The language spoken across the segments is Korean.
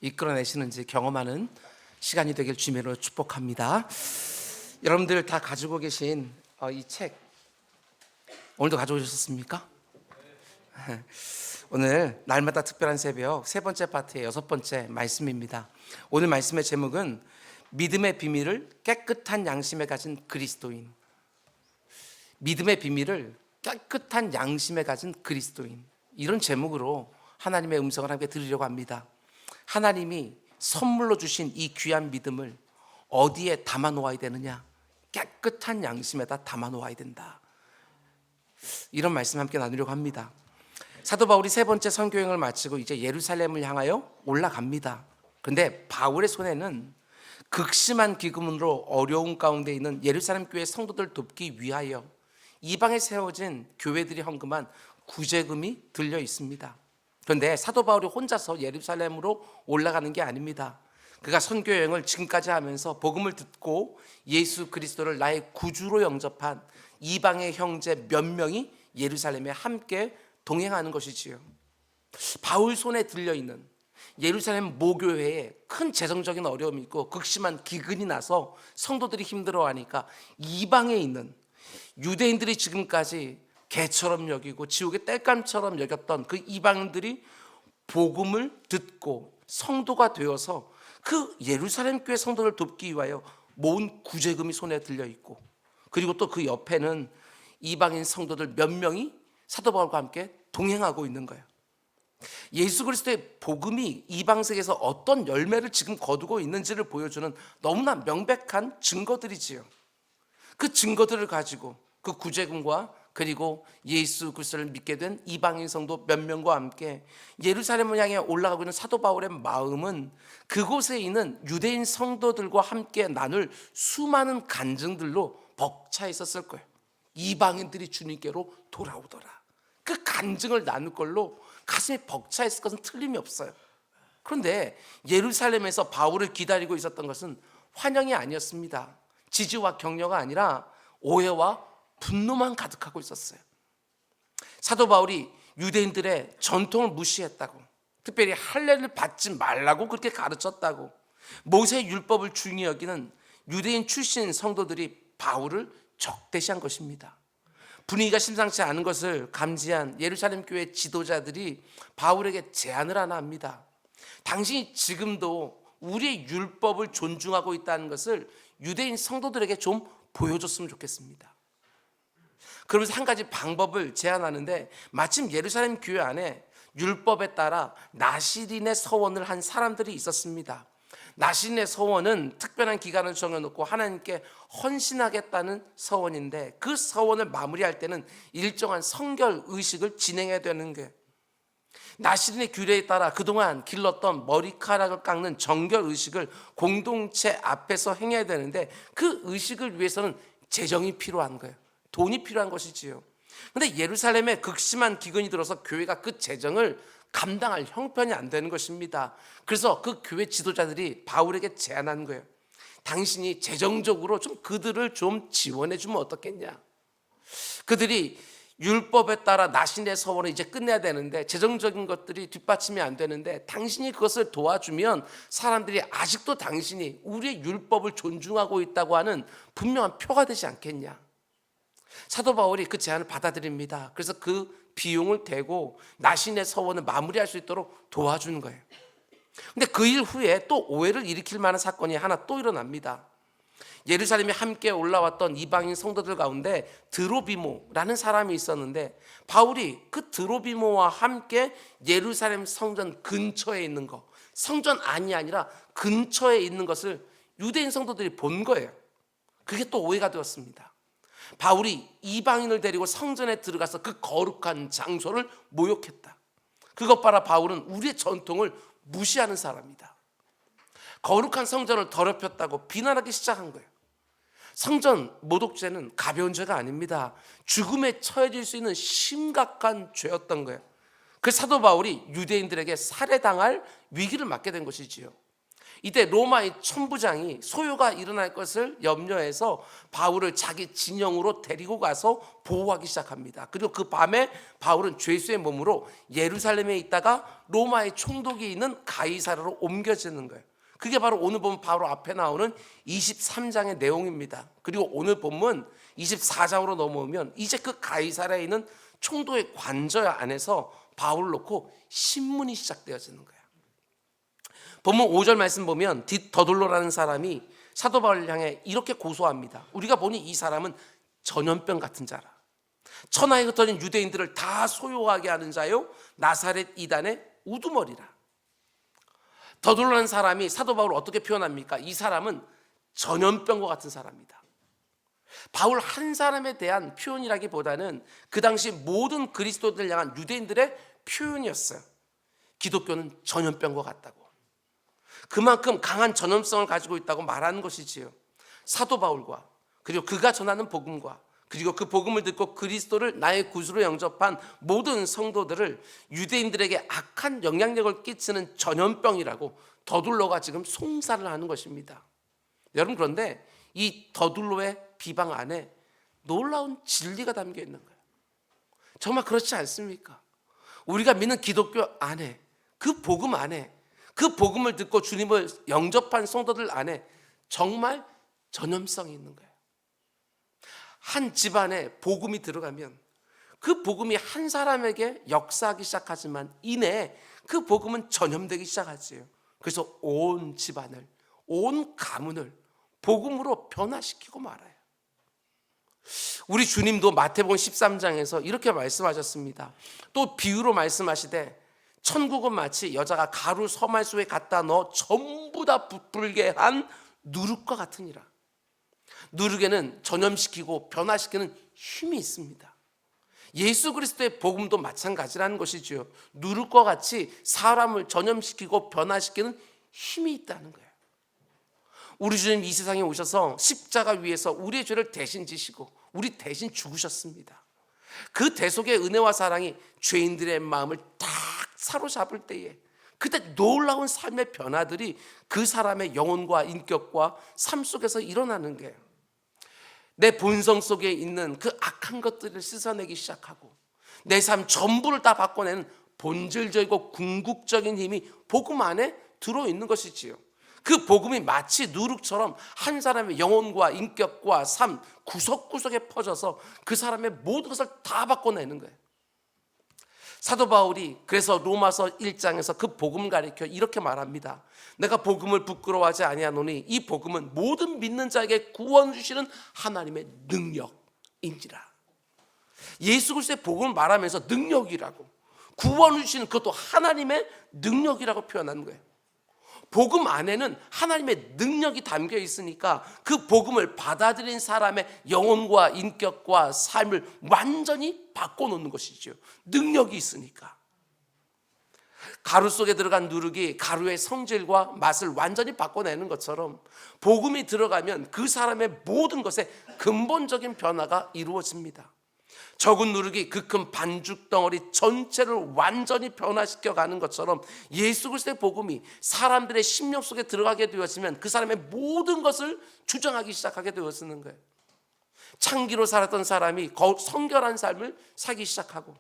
이끌어내시는지 경험하는 시간이 되길 주님으로 축복합니다. 여러분들 다 가지고 계신 이 책 오늘도 가져오셨습니까? 오늘 날마다 특별한 새벽 세 번째 파트의 여섯 번째 말씀입니다. 오늘 말씀의 제목은 믿음의 비밀을 깨끗한 양심에 가진 그리스도인. 믿음의 비밀을 깨끗한 양심에 가진 그리스도인, 이런 제목으로 하나님의 음성을 함께 들으려고 합니다. 하나님이 선물로 주신 이 귀한 믿음을 어디에 담아 놓아야 되느냐? 깨끗한 양심에다 담아 놓아야 된다. 이런 말씀 함께 나누려고 합니다. 사도 바울이 세 번째 선교행을 마치고 이제 예루살렘을 향하여 올라갑니다. 그런데 바울의 손에는 극심한 기근으로 어려운 가운데 있는 예루살렘 교회 성도들 돕기 위하여 이방에 세워진 교회들이 헌금한 구제금이 들려 있습니다. 그런데 사도 바울이 혼자서 예루살렘으로 올라가는 게 아닙니다. 그가 선교여행을 지금까지 하면서 복음을 듣고 예수 그리스도를 나의 구주로 영접한 이방의 형제 몇 명이 예루살렘에 함께 동행하는 것이지요. 바울 손에 들려있는 예루살렘 모교회에 큰 재정적인 어려움이 있고 극심한 기근이 나서 성도들이 힘들어하니까 이방에 있는 유대인들이 지금까지 개처럼 여기고 지옥의 땔감처럼 여겼던 그 이방인들이 복음을 듣고 성도가 되어서 그 예루살렘 교회 성도를 돕기 위하여 모은 구제금이 손에 들려있고, 그리고 또 그 옆에는 이방인 성도들 몇 명이 사도 바울과 함께 동행하고 있는 거예요. 예수 그리스도의 복음이 이방 세계에서 어떤 열매를 지금 거두고 있는지를 보여주는 너무나 명백한 증거들이지요. 그 증거들을 가지고 그 구제금과 그리고 예수 그리스도를 믿게 된 이방인 성도 몇 명과 함께 예루살렘을 향해 올라가고 있는 사도 바울의 마음은 그곳에 있는 유대인 성도들과 함께 나눌 수많은 간증들로 벅차 있었을 거예요. 이방인들이 주님께로 돌아오더라. 그 간증을 나눌 걸로 가슴이 벅차 있을 것은 틀림이 없어요. 그런데 예루살렘에서 바울을 기다리고 있었던 것은 환영이 아니었습니다. 지지와 격려가 아니라 오해와 분노만 가득하고 있었어요. 사도 바울이 유대인들의 전통을 무시했다고, 특별히 할례를 받지 말라고 그렇게 가르쳤다고, 모세의 율법을 중히 여기는 유대인 출신 성도들이 바울을 적대시한 것입니다. 분위기가 심상치 않은 것을 감지한 예루살렘 교회 지도자들이 바울에게 제안을 하나 합니다. 당신이 지금도 우리의 율법을 존중하고 있다는 것을 유대인 성도들에게 좀 보여줬으면 좋겠습니다. 그러면서 한 가지 방법을 제안하는데, 마침 예루살렘 교회 안에 율법에 따라 나시린의 서원을 한 사람들이 있었습니다. 나시린의 서원은 특별한 기간을 정해놓고 하나님께 헌신하겠다는 서원인데, 그 서원을 마무리할 때는 일정한 성결 의식을 진행해야 되는 거예요. 나시린의 규례에 따라 그동안 길렀던 머리카락을 깎는 정결 의식을 공동체 앞에서 행해야 되는데, 그 의식을 위해서는 재정이 필요한 거예요. 돈이 필요한 것이지요. 그런데 예루살렘에 극심한 기근이 들어서 교회가 그 재정을 감당할 형편이 안 되는 것입니다. 그래서 그 교회 지도자들이 바울에게 제안한 거예요. 당신이 재정적으로 좀 그들을 좀 지원해 주면 어떻겠냐. 그들이 율법에 따라 나신의 서원을 이제 끝내야 되는데 재정적인 것들이 뒷받침이 안 되는데, 당신이 그것을 도와주면 사람들이 아직도 당신이 우리의 율법을 존중하고 있다고 하는 분명한 표가 되지 않겠냐. 사도 바울이 그 제안을 받아들입니다. 그래서 그 비용을 대고 나신의 서원을 마무리할 수 있도록 도와주는 거예요. 근데 그 일 후에 또 오해를 일으킬 만한 사건이 하나 또 일어납니다. 예루살렘에 함께 올라왔던 이방인 성도들 가운데 드로비모라는 사람이 있었는데, 바울이 그 드로비모와 함께 예루살렘 성전 근처에 있는 거, 성전 안이 아니라 근처에 있는 것을 유대인 성도들이 본 거예요. 그게 또 오해가 되었습니다. 바울이 이방인을 데리고 성전에 들어가서 그 거룩한 장소를 모욕했다. 그것 봐라, 바울은 우리의 전통을 무시하는 사람이다. 거룩한 성전을 더럽혔다고 비난하기 시작한 거예요. 성전 모독죄는 가벼운 죄가 아닙니다. 죽음에 처해질 수 있는 심각한 죄였던 거예요. 그 사도 바울이 유대인들에게 살해당할 위기를 맞게 된 것이지요. 이때 로마의 천부장이 소요가 일어날 것을 염려해서 바울을 자기 진영으로 데리고 가서 보호하기 시작합니다. 그리고 그 밤에 바울은 죄수의 몸으로 예루살렘에 있다가 로마의 총독이 있는 가이사랴로 옮겨지는 거예요. 그게 바로 오늘 본문 바로 앞에 나오는 23장의 내용입니다. 그리고 오늘 본문 24장으로 넘어오면 이제 그 가이사랴에 있는 총독의 관저 안에서 바울을 놓고 신문이 시작되어지는 거예요. 본문 5절 말씀 보면 더둘로라는 사람이 사도 바울을 향해 이렇게 고소합니다. 우리가 보니 이 사람은 전염병 같은 자라. 천하에 흩어진 유대인들을 다 소요하게 하는 자요 나사렛 이단의 우두머리라. 더둘로라는 사람이 사도 바울을 어떻게 표현합니까? 이 사람은 전염병과 같은 사람이다. 바울 한 사람에 대한 표현이라기보다는 그 당시 모든 그리스도인들을 향한 유대인들의 표현이었어요. 기독교는 전염병과 같다고. 그만큼 강한 전염성을 가지고 있다고 말하는 것이지요. 사도 바울과 그리고 그가 전하는 복음과 그리고 그 복음을 듣고 그리스도를 나의 구주로 영접한 모든 성도들을 유대인들에게 악한 영향력을 끼치는 전염병이라고 더둘로가 지금 송사를 하는 것입니다. 여러분, 그런데 이 더둘로의 비방 안에 놀라운 진리가 담겨 있는 거예요. 정말 그렇지 않습니까? 우리가 믿는 기독교 안에, 그 복음 안에, 그 복음을 듣고 주님을 영접한 성도들 안에 정말 전염성이 있는 거예요. 한 집안에 복음이 들어가면 그 복음이 한 사람에게 역사하기 시작하지만 이내에 그 복음은 전염되기 시작하지요. 그래서 온 집안을, 온 가문을 복음으로 변화시키고 말아요. 우리 주님도 마태복음 13장에서 이렇게 말씀하셨습니다. 또 비유로 말씀하시되 천국은 마치 여자가 가루 서말소에 갖다 넣어 전부 다 부풀게 한 누룩과 같으니라. 누룩에는 전염시키고 변화시키는 힘이 있습니다. 예수 그리스도의 복음도 마찬가지라는 것이죠. 누룩과 같이 사람을 전염시키고 변화시키는 힘이 있다는 거예요. 우리 주님 이 세상에 오셔서 십자가 위에서 우리의 죄를 대신 지시고 우리 대신 죽으셨습니다. 그 대속의 은혜와 사랑이 죄인들의 마음을 딱 사로잡을 때에 그때 놀라운 삶의 변화들이 그 사람의 영혼과 인격과 삶 속에서 일어나는 거예요. 내 본성 속에 있는 그 악한 것들을 씻어내기 시작하고 내 삶 전부를 다 바꿔내는 본질적이고 궁극적인 힘이 복음 안에 들어있는 것이지요. 그 복음이 마치 누룩처럼 한 사람의 영혼과 인격과 삶 구석구석에 퍼져서 그 사람의 모든 것을 다 바꿔내는 거예요. 사도 바울이 그래서 로마서 1장에서 그 복음을 가리켜 이렇게 말합니다. 내가 복음을 부끄러워하지 아니하노니 이 복음은 모든 믿는 자에게 구원 주시는 하나님의 능력인지라. 예수 그리스도의 복음을 말하면서 능력이라고, 구원 주시는 그것도 하나님의 능력이라고 표현하는 거예요. 복음 안에는 하나님의 능력이 담겨 있으니까 그 복음을 받아들인 사람의 영혼과 인격과 삶을 완전히 바꿔놓는 것이죠. 능력이 있으니까. 가루 속에 들어간 누룩이 가루의 성질과 맛을 완전히 바꿔내는 것처럼 복음이 들어가면 그 사람의 모든 것에 근본적인 변화가 이루어집니다. 적은 누룩이 그 큰 반죽 덩어리 전체를 완전히 변화시켜 가는 것처럼 예수 그리스도의 복음이 사람들의 심령 속에 들어가게 되었으면 그 사람의 모든 것을 주장하기 시작하게 되었는 거예요. 창기로 살았던 사람이 성결한 삶을 살기 시작하고,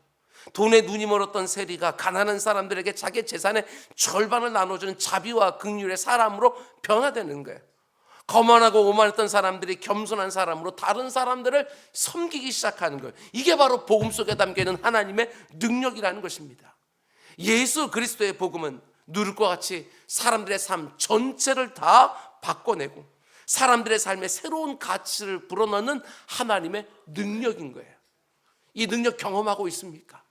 돈에 눈이 멀었던 세리가 가난한 사람들에게 자기 재산의 절반을 나눠주는 자비와 긍휼의 사람으로 변화되는 거예요. 거만하고 오만했던 사람들이 겸손한 사람으로 다른 사람들을 섬기기 시작하는 거예요. 이게 바로 복음 속에 담겨있는 하나님의 능력이라는 것입니다. 예수 그리스도의 복음은 누룩과 같이 사람들의 삶 전체를 다 바꿔내고 사람들의 삶에 새로운 가치를 불어넣는 하나님의 능력인 거예요. 이 능력 경험하고 있습니까?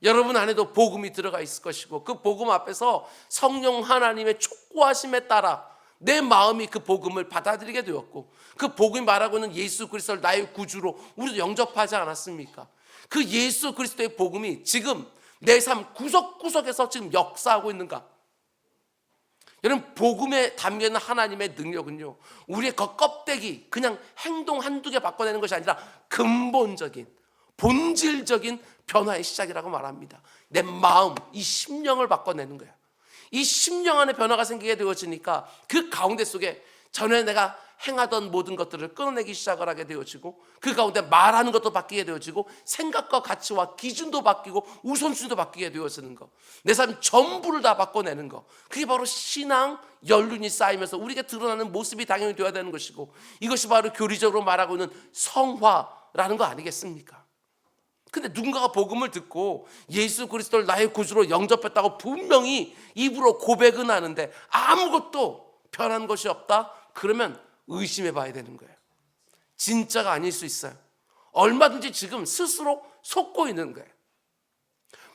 여러분 안에도 복음이 들어가 있을 것이고 그 복음 앞에서 성령 하나님의 촉구하심에 따라 내 마음이 그 복음을 받아들이게 되었고 그 복음이 말하고 있는 예수 그리스도를 나의 구주로 우리도 영접하지 않았습니까? 그 예수 그리스도의 복음이 지금 내 삶 구석구석에서 지금 역사하고 있는가? 여러분, 복음에 담겨있는 하나님의 능력은요, 우리의 그 껍데기 그냥 행동 한두 개 바꿔내는 것이 아니라 근본적인 본질적인 변화의 시작이라고 말합니다. 내 마음, 이 심령을 바꿔내는 거야. 이 심령 안에 변화가 생기게 되어지니까 그 가운데 속에 전에 내가 행하던 모든 것들을 끊어내기 시작을 하게 되어지고, 그 가운데 말하는 것도 바뀌게 되어지고, 생각과 가치와 기준도 바뀌고, 우선순위도 바뀌게 되어지는 거, 내 삶 전부를 다 바꿔내는 거, 그게 바로 신앙 연륜이 쌓이면서 우리에게 드러나는 모습이 당연히 되어야 되는 것이고, 이것이 바로 교리적으로 말하고 있는 성화라는 거 아니겠습니까? 근데 누군가가 복음을 듣고 예수 그리스도를 나의 구주로 영접했다고 분명히 입으로 고백은 하는데 아무것도 변한 것이 없다? 그러면 의심해 봐야 되는 거예요. 진짜가 아닐 수 있어요. 얼마든지 지금 스스로 속고 있는 거예요.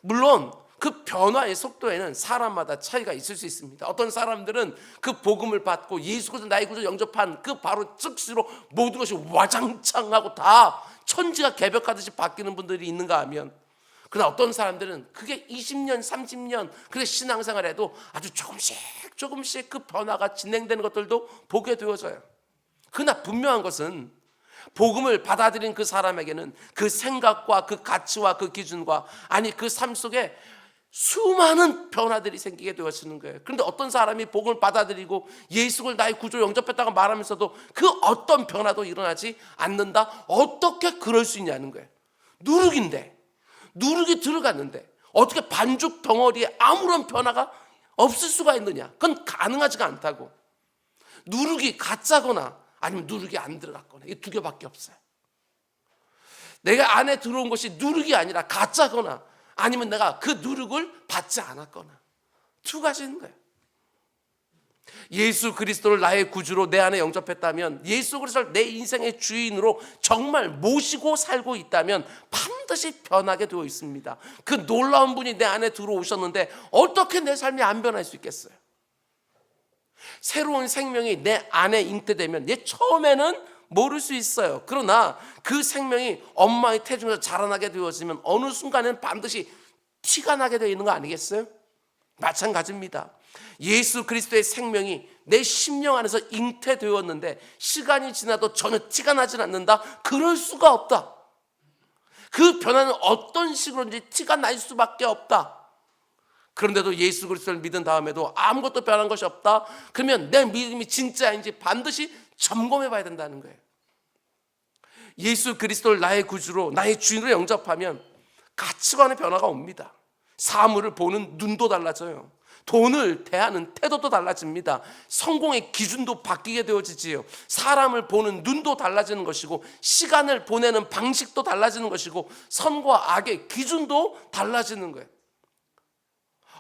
물론 그 변화의 속도에는 사람마다 차이가 있을 수 있습니다. 어떤 사람들은 그 복음을 받고 예수 그리스도 나의 구주 영접한 그 바로 즉시로 모든 것이 와장창하고 다 천지가 개벽하듯이 바뀌는 분들이 있는가 하면, 그러나 어떤 사람들은 그게 20년 30년 그래 신앙생활에도 아주 조금씩 그 변화가 진행되는 것들도 보게 되어져요. 그러나 분명한 것은 복음을 받아들인 그 사람에게는 그 생각과 그 가치와 그 기준과, 아니 그 삶 속에 수많은 변화들이 생기게 되어지는 거예요. 그런데 어떤 사람이 복음을 받아들이고 예수를 나의 구주로 영접했다고 말하면서도 그 어떤 변화도 일어나지 않는다? 어떻게 그럴 수 있냐는 거예요. 누룩인데, 누룩이 들어갔는데 어떻게 반죽 덩어리에 아무런 변화가 없을 수가 있느냐? 그건 가능하지가 않다고. 누룩이 가짜거나 아니면 누룩이 안 들어갔거나, 이 두 개밖에 없어요. 내가 안에 들어온 것이 누룩이 아니라 가짜거나 아니면 내가 그 누룩을 받지 않았거나, 두 가지인 거예요. 예수 그리스도를 나의 구주로 내 안에 영접했다면, 예수 그리스도를 내 인생의 주인으로 정말 모시고 살고 있다면 반드시 변하게 되어 있습니다. 그 놀라운 분이 내 안에 들어오셨는데 어떻게 내 삶이 안 변할 수 있겠어요? 새로운 생명이 내 안에 잉태되면 처음에는 모를 수 있어요. 그러나 그 생명이 엄마의 태중에서 자라나게 되어지면 어느 순간에는 반드시 티가 나게 되어 있는 거 아니겠어요? 마찬가지입니다. 예수 그리스도의 생명이 내 심령 안에서 잉태되었는데 시간이 지나도 전혀 티가 나질 않는다? 그럴 수가 없다. 그 변화는 어떤 식으로든지 티가 날 수밖에 없다. 그런데도 예수 그리스도를 믿은 다음에도 아무것도 변한 것이 없다? 그러면 내 믿음이 진짜인지 반드시 점검해 봐야 된다는 거예요. 예수 그리스도를 나의 구주로, 나의 주인으로 영접하면 가치관의 변화가 옵니다. 사물을 보는 눈도 달라져요. 돈을 대하는 태도도 달라집니다. 성공의 기준도 바뀌게 되어지지요. 사람을 보는 눈도 달라지는 것이고, 시간을 보내는 방식도 달라지는 것이고, 선과 악의 기준도 달라지는 거예요.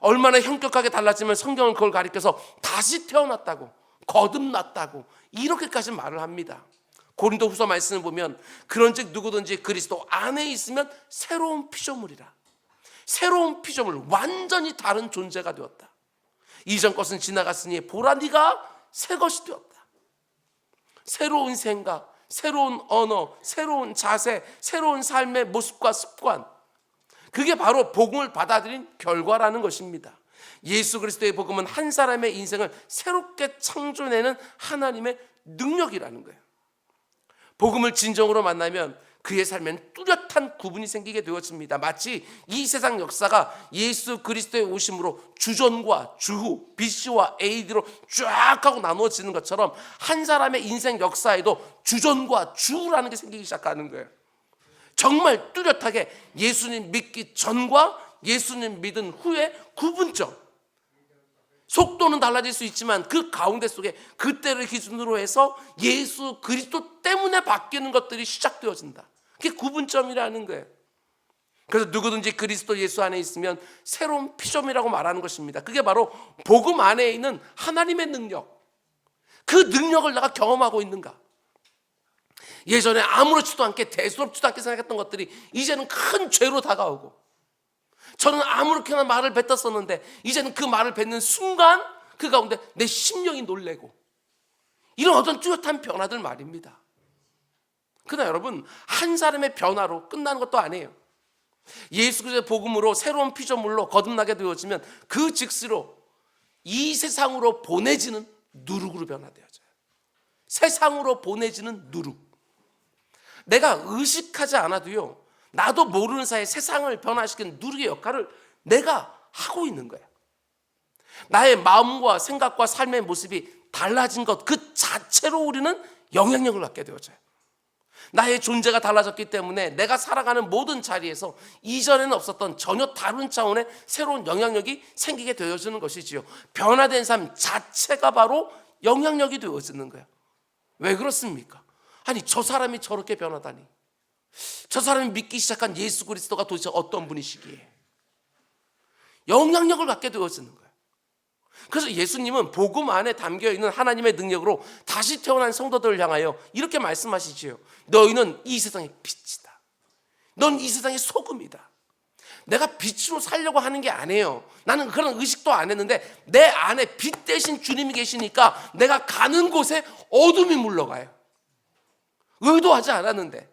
얼마나 현격하게 달라지면 성경은 그걸 가리켜서 다시 태어났다고, 거듭났다고 이렇게까지 말을 합니다. 고린도후서 말씀을 보면 그런즉 누구든지 그리스도 안에 있으면 새로운 피조물이라. 새로운 피조물, 완전히 다른 존재가 되었다. 이전 것은 지나갔으니 보라 네가 새 것이 되었다. 새로운 생각, 새로운 언어, 새로운 자세, 새로운 삶의 모습과 습관, 그게 바로 복음을 받아들인 결과라는 것입니다. 예수 그리스도의 복음은 한 사람의 인생을 새롭게 창조해내는 하나님의 능력이라는 거예요. 복음을 진정으로 만나면 그의 삶에는 뚜렷한 구분이 생기게 되어집니다. 마치 이 세상 역사가 예수 그리스도의 오심으로 주전과 주후, BC와 AD로 쫙 하고 나누어지는 것처럼 한 사람의 인생 역사에도 주전과 주후라는 게 생기기 시작하는 거예요. 정말 뚜렷하게 예수님 믿기 전과 예수님 믿은 후의 구분점. 속도는 달라질 수 있지만 그 가운데 속에 그때를 기준으로 해서 예수 그리스도 때문에 바뀌는 것들이 시작되어진다. 그게 구분점이라는 거예요. 그래서 누구든지 그리스도 예수 안에 있으면 새로운 피조물이라고 말하는 것입니다. 그게 바로 복음 안에 있는 하나님의 능력. 그 능력을 내가 경험하고 있는가? 예전에 아무렇지도 않게 대수롭지도 않게 생각했던 것들이 이제는 큰 죄로 다가오고, 저는 아무렇게나 말을 뱉었었는데 이제는 그 말을 뱉는 순간 그 가운데 내 심령이 놀래고, 이런 어떤 뚜렷한 변화들 말입니다. 그러나 여러분, 한 사람의 변화로 끝나는 것도 아니에요. 예수 그리스도의 복음으로 새로운 피조물로 거듭나게 되어지면 그 즉시로 이 세상으로 보내지는 누룩으로 변화되어져요. 세상으로 보내지는 누룩. 내가 의식하지 않아도요, 나도 모르는 사이에 세상을 변화시키는 누룩의 역할을 내가 하고 있는 거예요. 나의 마음과 생각과 삶의 모습이 달라진 것 그 자체로 우리는 영향력을 갖게 되어져요. 나의 존재가 달라졌기 때문에 내가 살아가는 모든 자리에서 이전에는 없었던 전혀 다른 차원의 새로운 영향력이 생기게 되어지는 것이지요. 변화된 삶 자체가 바로 영향력이 되어지는 거예요. 왜 그렇습니까? 아니, 저 사람이 저렇게 변하다니. 저 사람이 믿기 시작한 예수 그리스도가 도대체 어떤 분이시기에 영향력을 갖게 되어지는 거예요. 그래서 예수님은 복음 안에 담겨있는 하나님의 능력으로 다시 태어난 성도들을 향하여 이렇게 말씀하시지요. 너희는 이 세상의 빛이다. 넌 이 세상의 소금이다. 내가 빛으로 살려고 하는 게 아니에요. 나는 그런 의식도 안 했는데 내 안에 빛 대신 주님이 계시니까 내가 가는 곳에 어둠이 물러가요. 의도하지 않았는데,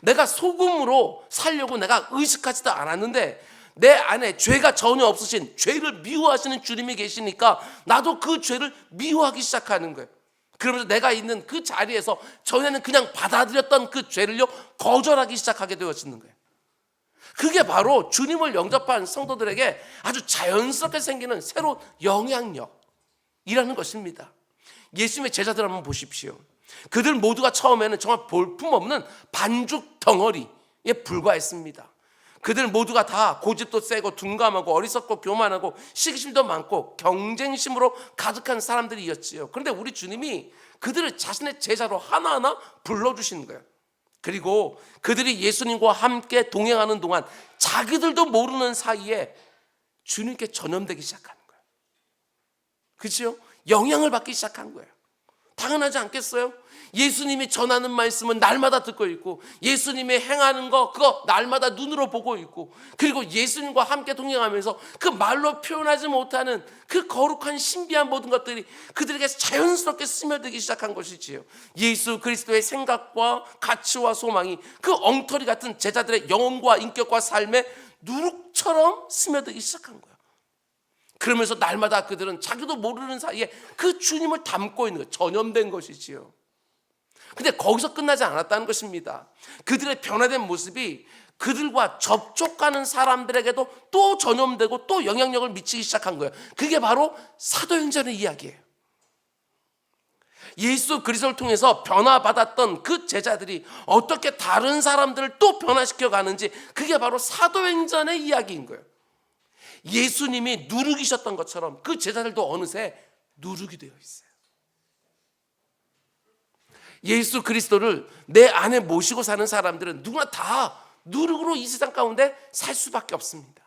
내가 소금으로 살려고 내가 의식하지도 않았는데 내 안에 죄가 전혀 없으신, 죄를 미워하시는 주님이 계시니까 나도 그 죄를 미워하기 시작하는 거예요. 그러면서 내가 있는 그 자리에서 전에는 그냥 받아들였던 그 죄를요 거절하기 시작하게 되어지는 거예요. 그게 바로 주님을 영접한 성도들에게 아주 자연스럽게 생기는 새로운 영향력이라는 것입니다. 예수님의 제자들 한번 보십시오. 그들 모두가 처음에는 정말 볼품없는 반죽 덩어리에 불과했습니다. 그들 모두가 다 고집도 세고 둔감하고 어리석고 교만하고 시기심도 많고 경쟁심으로 가득한 사람들이었지요. 그런데 우리 주님이 그들을 자신의 제자로 하나하나 불러주시는 거예요. 그리고 그들이 예수님과 함께 동행하는 동안 자기들도 모르는 사이에 주님께 전염되기 시작하는 거예요. 그렇죠? 영향을 받기 시작한 거예요. 당연하지 않겠어요? 예수님이 전하는 말씀은 날마다 듣고 있고, 예수님이 행하는 거 그거 날마다 눈으로 보고 있고, 그리고 예수님과 함께 동행하면서 그 말로 표현하지 못하는 그 거룩한 신비한 모든 것들이 그들에게 자연스럽게 스며들기 시작한 것이지요. 예수 그리스도의 생각과 가치와 소망이 그 엉터리 같은 제자들의 영혼과 인격과 삶에 누룩처럼 스며들기 시작한 거예요. 그러면서 날마다 그들은 자기도 모르는 사이에 그 주님을 담고 있는 거예요. 전염된 것이지요. 근데 거기서 끝나지 않았다는 것입니다. 그들의 변화된 모습이 그들과 접촉하는 사람들에게도 또 전염되고 또 영향력을 미치기 시작한 거예요. 그게 바로 사도행전의 이야기예요. 예수 그리스도를 통해서 변화받았던 그 제자들이 어떻게 다른 사람들을 또 변화시켜 가는지, 그게 바로 사도행전의 이야기인 거예요. 예수님이 누룩이셨던 것처럼 그 제자들도 어느새 누룩이 되어 있어요. 예수 그리스도를 내 안에 모시고 사는 사람들은 누구나 다 누룩으로 이 세상 가운데 살 수밖에 없습니다.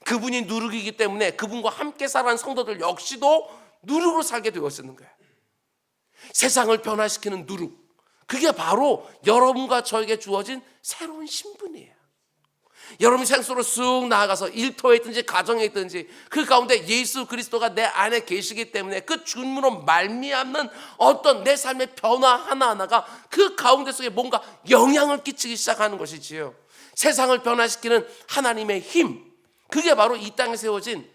그분이 누룩이기 때문에 그분과 함께 살아가는 성도들 역시도 누룩으로 살게 되었는 거예요. 세상을 변화시키는 누룩, 그게 바로 여러분과 저에게 주어진 새로운 신분이에요. 여러분이 생속으로 쑥 나아가서 일터에 있든지 가정에 있든지 그 가운데 예수 그리스도가 내 안에 계시기 때문에 그 주님으로 말미암는 어떤 내 삶의 변화 하나하나가 그 가운데 속에 뭔가 영향을 끼치기 시작하는 것이지요. 세상을 변화시키는 하나님의 힘, 그게 바로 이 땅에 세워진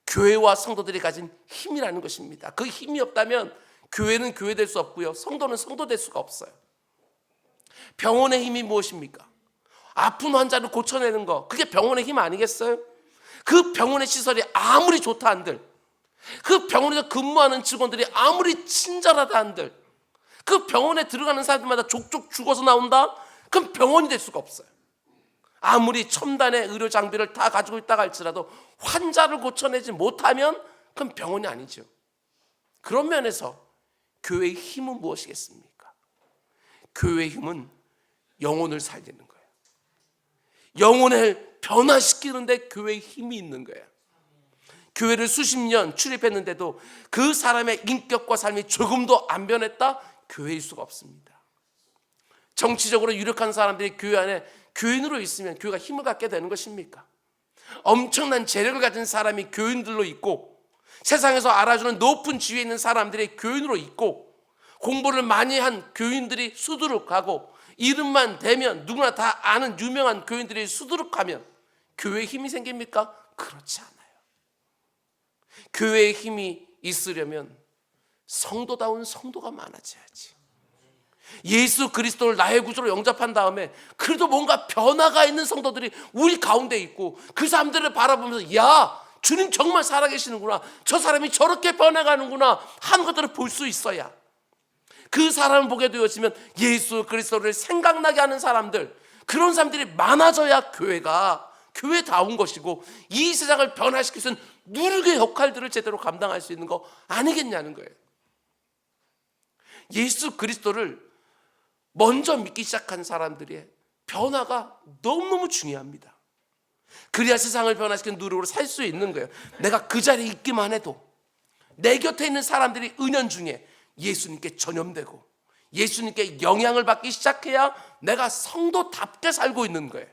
교회와 성도들이 가진 힘이라는 것입니다. 그 힘이 없다면 교회는 교회 될 수 없고요, 성도는 성도 될 수가 없어요. 병원의 힘이 무엇입니까? 아픈 환자를 고쳐내는 거, 그게 병원의 힘 아니겠어요? 그 병원의 시설이 아무리 좋다 한들, 그 병원에서 근무하는 직원들이 아무리 친절하다 한들, 그 병원에 들어가는 사람들마다 족족 죽어서 나온다? 그럼 병원이 될 수가 없어요. 아무리 첨단의 의료 장비를 다 가지고 있다가 할지라도 환자를 고쳐내지 못하면 그건 병원이 아니죠. 그런 면에서 교회의 힘은 무엇이겠습니까? 교회의 힘은 영혼을 살리는 거예요. 영혼을 변화시키는데 교회의 힘이 있는 거예요. 교회를 수십 년 출입했는데도 그 사람의 인격과 삶이 조금도 안 변했다? 교회일 수가 없습니다. 정치적으로 유력한 사람들이 교회 안에 교인으로 있으면 교회가 힘을 갖게 되는 것입니까? 엄청난 재력을 가진 사람이 교인들로 있고, 세상에서 알아주는 높은 지위에 있는 사람들이 교인으로 있고, 공부를 많이 한 교인들이 수두룩하고, 이름만 대면 누구나 다 아는 유명한 교인들이 수두룩하면 교회에 힘이 생깁니까? 그렇지 않아요. 교회에 힘이 있으려면 성도다운 성도가 많아져야지. 예수 그리스도를 나의 구주로 영접한 다음에 그래도 뭔가 변화가 있는 성도들이 우리 가운데 있고, 그 사람들을 바라보면서 야, 주님 정말 살아계시는구나, 저 사람이 저렇게 변해가는구나 하는 것들을 볼 수 있어야 그 사람을 보게 되어지면 예수 그리스도를 생각나게 하는 사람들, 그런 사람들이 많아져야 교회가 교회다운 것이고 이 세상을 변화시킬 수 있는 누르게 역할들을 제대로 감당할 수 있는 거 아니겠냐는 거예요. 예수 그리스도를 먼저 믿기 시작한 사람들의 변화가 너무너무 중요합니다. 그래야 세상을 변화시키는 누룩으로 살 수 있는 거예요. 내가 그 자리에 있기만 해도 내 곁에 있는 사람들이 은연중에 예수님께 전염되고 예수님께 영향을 받기 시작해야 내가 성도답게 살고 있는 거예요.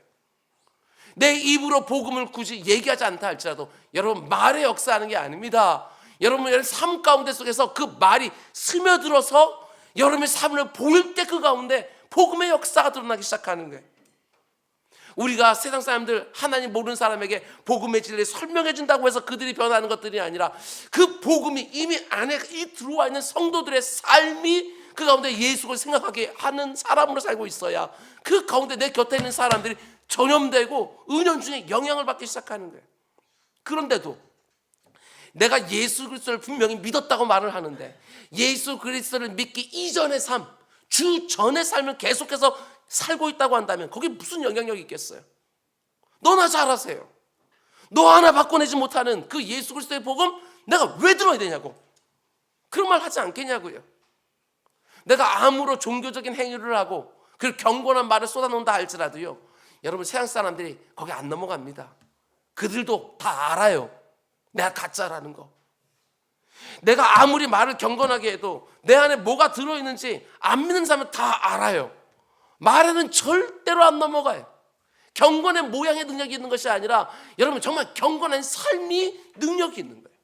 내 입으로 복음을 굳이 얘기하지 않다 할지라도 여러분, 말의 역사하는 게 아닙니다. 여러분의 삶 가운데 속에서 그 말이 스며들어서 여러분의 삶을 보일 때 그 가운데 복음의 역사가 드러나기 시작하는 거예요. 우리가 세상 사람들, 하나님 모르는 사람에게 복음의 진리를 설명해 준다고 해서 그들이 변하는 것들이 아니라 그 복음이 이미 안에 들어와 있는 성도들의 삶이 그 가운데 예수를 생각하게 하는 사람으로 살고 있어야 그 가운데 내 곁에 있는 사람들이 전염되고 은연중에 영향을 받기 시작하는 거예요. 그런데도 내가 예수 그리스도를 분명히 믿었다고 말을 하는데 예수 그리스도를 믿기 이전의 삶, 주 전의 삶을 계속해서 살고 있다고 한다면 거기에 무슨 영향력이 있겠어요? 너나 잘하세요. 너 하나 바꿔내지 못하는 그 예수 그리스도의 복음 내가 왜 들어야 되냐고, 그런 말 하지 않겠냐고요. 내가 아무로 종교적인 행위를 하고 그 경건한 말을 쏟아놓는다 할지라도요, 여러분 세상 사람들이 거기 안 넘어갑니다. 그들도 다 알아요, 내가 가짜라는 거. 내가 아무리 말을 경건하게 해도 내 안에 뭐가 들어있는지 안 믿는 사람은 다 알아요. 말에는 절대로 안 넘어가요. 경건의 모양의 능력이 있는 것이 아니라 여러분 정말 경건한 삶이 능력이 있는 거예요.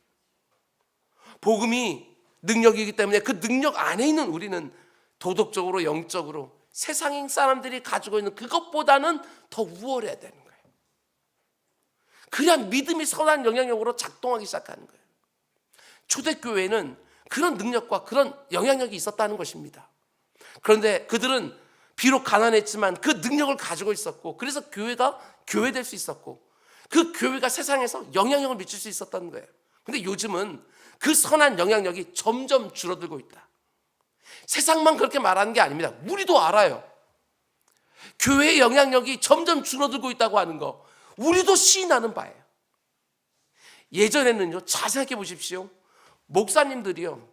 복음이 능력이기 때문에 그 능력 안에 있는 우리는 도덕적으로 영적으로 세상 사람들이 가지고 있는 그것보다는 더 우월해야 되는 거예요. 그래야 믿음이 선한 영향력으로 작동하기 시작하는 거예요. 초대교회는 그런 능력과 그런 영향력이 있었다는 것입니다. 그런데 그들은 비록 가난했지만 그 능력을 가지고 있었고, 그래서 교회가 교회될 수 있었고 그 교회가 세상에서 영향력을 미칠 수 있었다는 거예요. 근데 요즘은 그 선한 영향력이 점점 줄어들고 있다. 세상만 그렇게 말하는 게 아닙니다. 우리도 알아요. 교회의 영향력이 점점 줄어들고 있다고 하는 거 우리도 시인하는 바예요. 예전에는요, 잘 생각해 보십시오. 목사님들이요,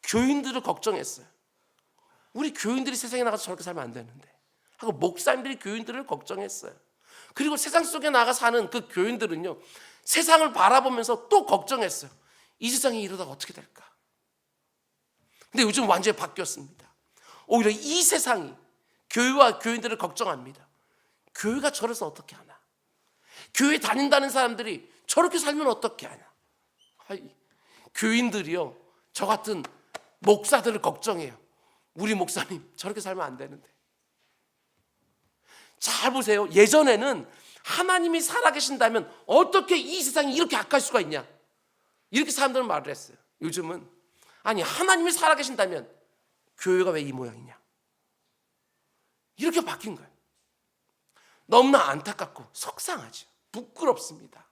교인들을 걱정했어요. 우리 교인들이 세상에 나가서 저렇게 살면 안 되는데 하고 목사님들이 교인들을 걱정했어요. 그리고 세상 속에 나가 사는 그 교인들은요, 세상을 바라보면서 또 걱정했어요. 이 세상이 이러다가 어떻게 될까? 근데 요즘 완전히 바뀌었습니다. 오히려 이 세상이 교회와 교인들을 걱정합니다. 교회가 저래서 어떻게 하나? 교회 다닌다는 사람들이 저렇게 살면 어떻게 하냐? 교인들이요, 저 같은 목사들을 걱정해요. 우리 목사님 저렇게 살면 안 되는데. 잘 보세요. 예전에는 하나님이 살아계신다면 어떻게 이 세상이 이렇게 악할 수가 있냐, 이렇게 사람들은 말을 했어요. 요즘은 아니, 하나님이 살아계신다면 교회가 왜 이 모양이냐, 이렇게 바뀐 거예요. 너무나 안타깝고 속상하죠. 부끄럽습니다.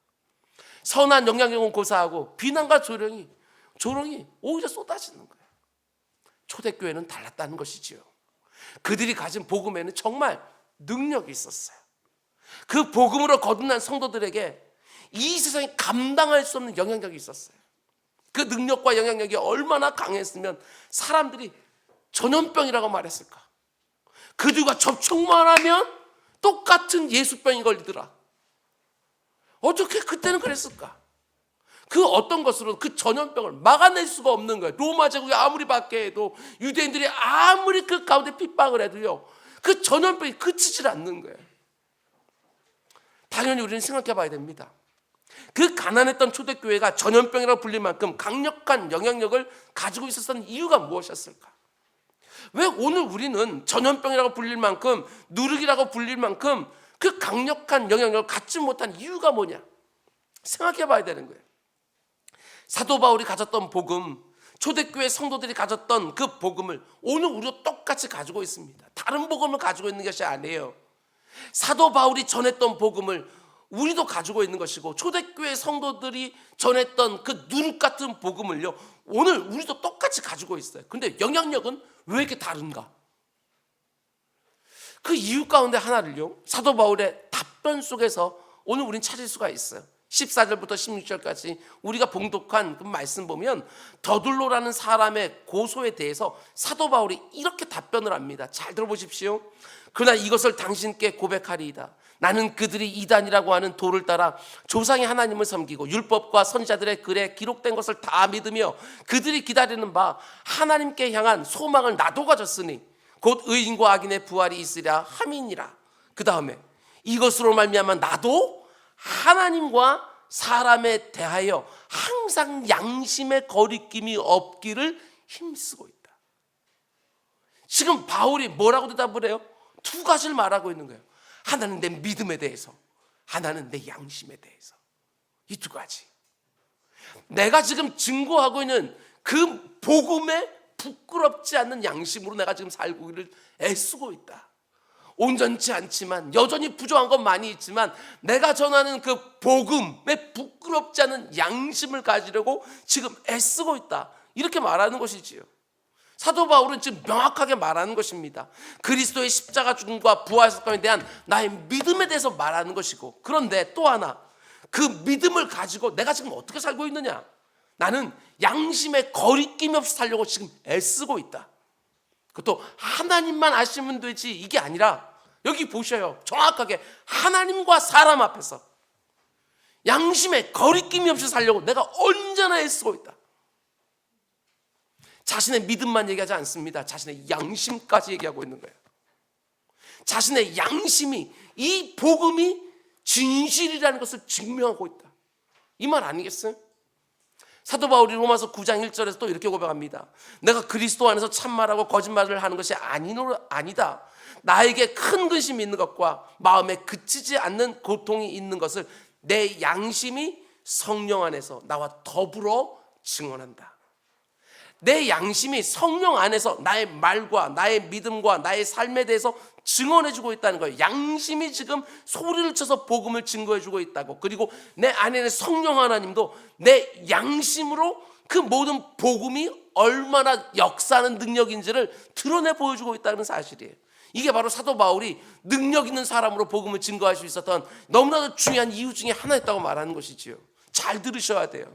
선한 영향력은 고사하고 비난과 조롱이 오히려 쏟아지는 거예요. 초대교회는 달랐다는 것이지요. 그들이 가진 복음에는 정말 능력이 있었어요. 그 복음으로 거듭난 성도들에게 이 세상이 감당할 수 없는 영향력이 있었어요. 그 능력과 영향력이 얼마나 강했으면 사람들이 전염병이라고 말했을까. 그들과 접촉만 하면 똑같은 예수병이 걸리더라. 어떻게 그때는 그랬을까? 그 어떤 것으로 그 전염병을 막아낼 수가 없는 거예요. 로마 제국이 아무리 박해해도, 유대인들이 아무리 그 가운데 핍박을 해도요, 그 전염병이 그치질 않는 거예요. 당연히 우리는 생각해 봐야 됩니다. 그 가난했던 초대교회가 전염병이라고 불릴 만큼 강력한 영향력을 가지고 있었던 이유가 무엇이었을까? 왜 오늘 우리는 전염병이라고 불릴 만큼, 누룩이라고 불릴 만큼 그 강력한 영향력을 갖지 못한 이유가 뭐냐? 생각해 봐야 되는 거예요. 사도 바울이 가졌던 복음, 초대교회 성도들이 가졌던 그 복음을 오늘 우리도 똑같이 가지고 있습니다. 다른 복음을 가지고 있는 것이 아니에요. 사도 바울이 전했던 복음을 우리도 가지고 있는 것이고 초대교회 성도들이 전했던 그 누룩 같은 복음을요 오늘 우리도 똑같이 가지고 있어요. 근데 영향력은 왜 이렇게 다른가? 그 이유 가운데 하나를요 사도 바울의 답변 속에서 오늘 우린 찾을 수가 있어요. 14절부터 16절까지 우리가 봉독한 그 말씀 보면 더둘로라는 사람의 고소에 대해서 사도 바울이 이렇게 답변을 합니다. 잘 들어보십시오. 그러나 이것을 당신께 고백하리이다. 나는 그들이 이단이라고 하는 도를 따라 조상의 하나님을 섬기고 율법과 선지자들의 글에 기록된 것을 다 믿으며 그들이 기다리는 바 하나님께 향한 소망을 나도 가졌으니 곧 의인과 악인의 부활이 있으랴 함이니라. 그 다음에 이것으로 말미암아 나도 하나님과 사람에 대하여 항상 양심의 거리낌이 없기를 힘쓰고 있다. 지금 바울이 뭐라고 대답을 해요? 두 가지를 말하고 있는 거예요. 하나는 내 믿음에 대해서, 하나는 내 양심에 대해서. 이 두 가지. 내가 지금 증거하고 있는 그 복음에 부끄럽지 않는 양심으로 내가 지금 살고기를 애쓰고 있다. 온전치 않지만 여전히 부족한 건 많이 있지만 내가 전하는 그 복음에 부끄럽지 않은 양심을 가지려고 지금 애쓰고 있다. 이렇게 말하는 것이지요. 사도 바울은 지금 명확하게 말하는 것입니다. 그리스도의 십자가 죽음과 부활 사건에 대한 나의 믿음에 대해서 말하는 것이고, 그런데 또 하나 그 믿음을 가지고 내가 지금 어떻게 살고 있느냐? 나는 양심에 거리낌 없이 살려고 지금 애쓰고 있다. 그것도 하나님만 아시면 되지 이게 아니라 여기 보셔요. 정확하게 하나님과 사람 앞에서 양심에 거리낌이 없이 살려고 내가 언제나 애쓰고 있다. 자신의 믿음만 얘기하지 않습니다. 자신의 양심까지 얘기하고 있는 거예요. 자신의 양심이 이 복음이 진실이라는 것을 증명하고 있다. 이 말 아니겠어요? 사도 바울이 로마서 9장 1절에서 또 이렇게 고백합니다. 내가 그리스도 안에서 참말하고 거짓말을 하는 것이 아니다. 나에게 큰 근심이 있는 것과 마음에 그치지 않는 고통이 있는 것을 내 양심이 성령 안에서 나와 더불어 증언한다. 내 양심이 성령 안에서 나의 말과 나의 믿음과 나의 삶에 대해서 증언해주고 있다는 거예요. 양심이 지금 소리를 쳐서 복음을 증거해주고 있다고. 그리고 내 안에는 성령 하나님도 내 양심으로 그 모든 복음이 얼마나 역사하는 능력인지를 드러내 보여주고 있다는 사실이에요. 이게 바로 사도 바울이 능력 있는 사람으로 복음을 증거할 수 있었던 너무나도 중요한 이유 중에 하나였다고 말하는 것이지요. 잘 들으셔야 돼요.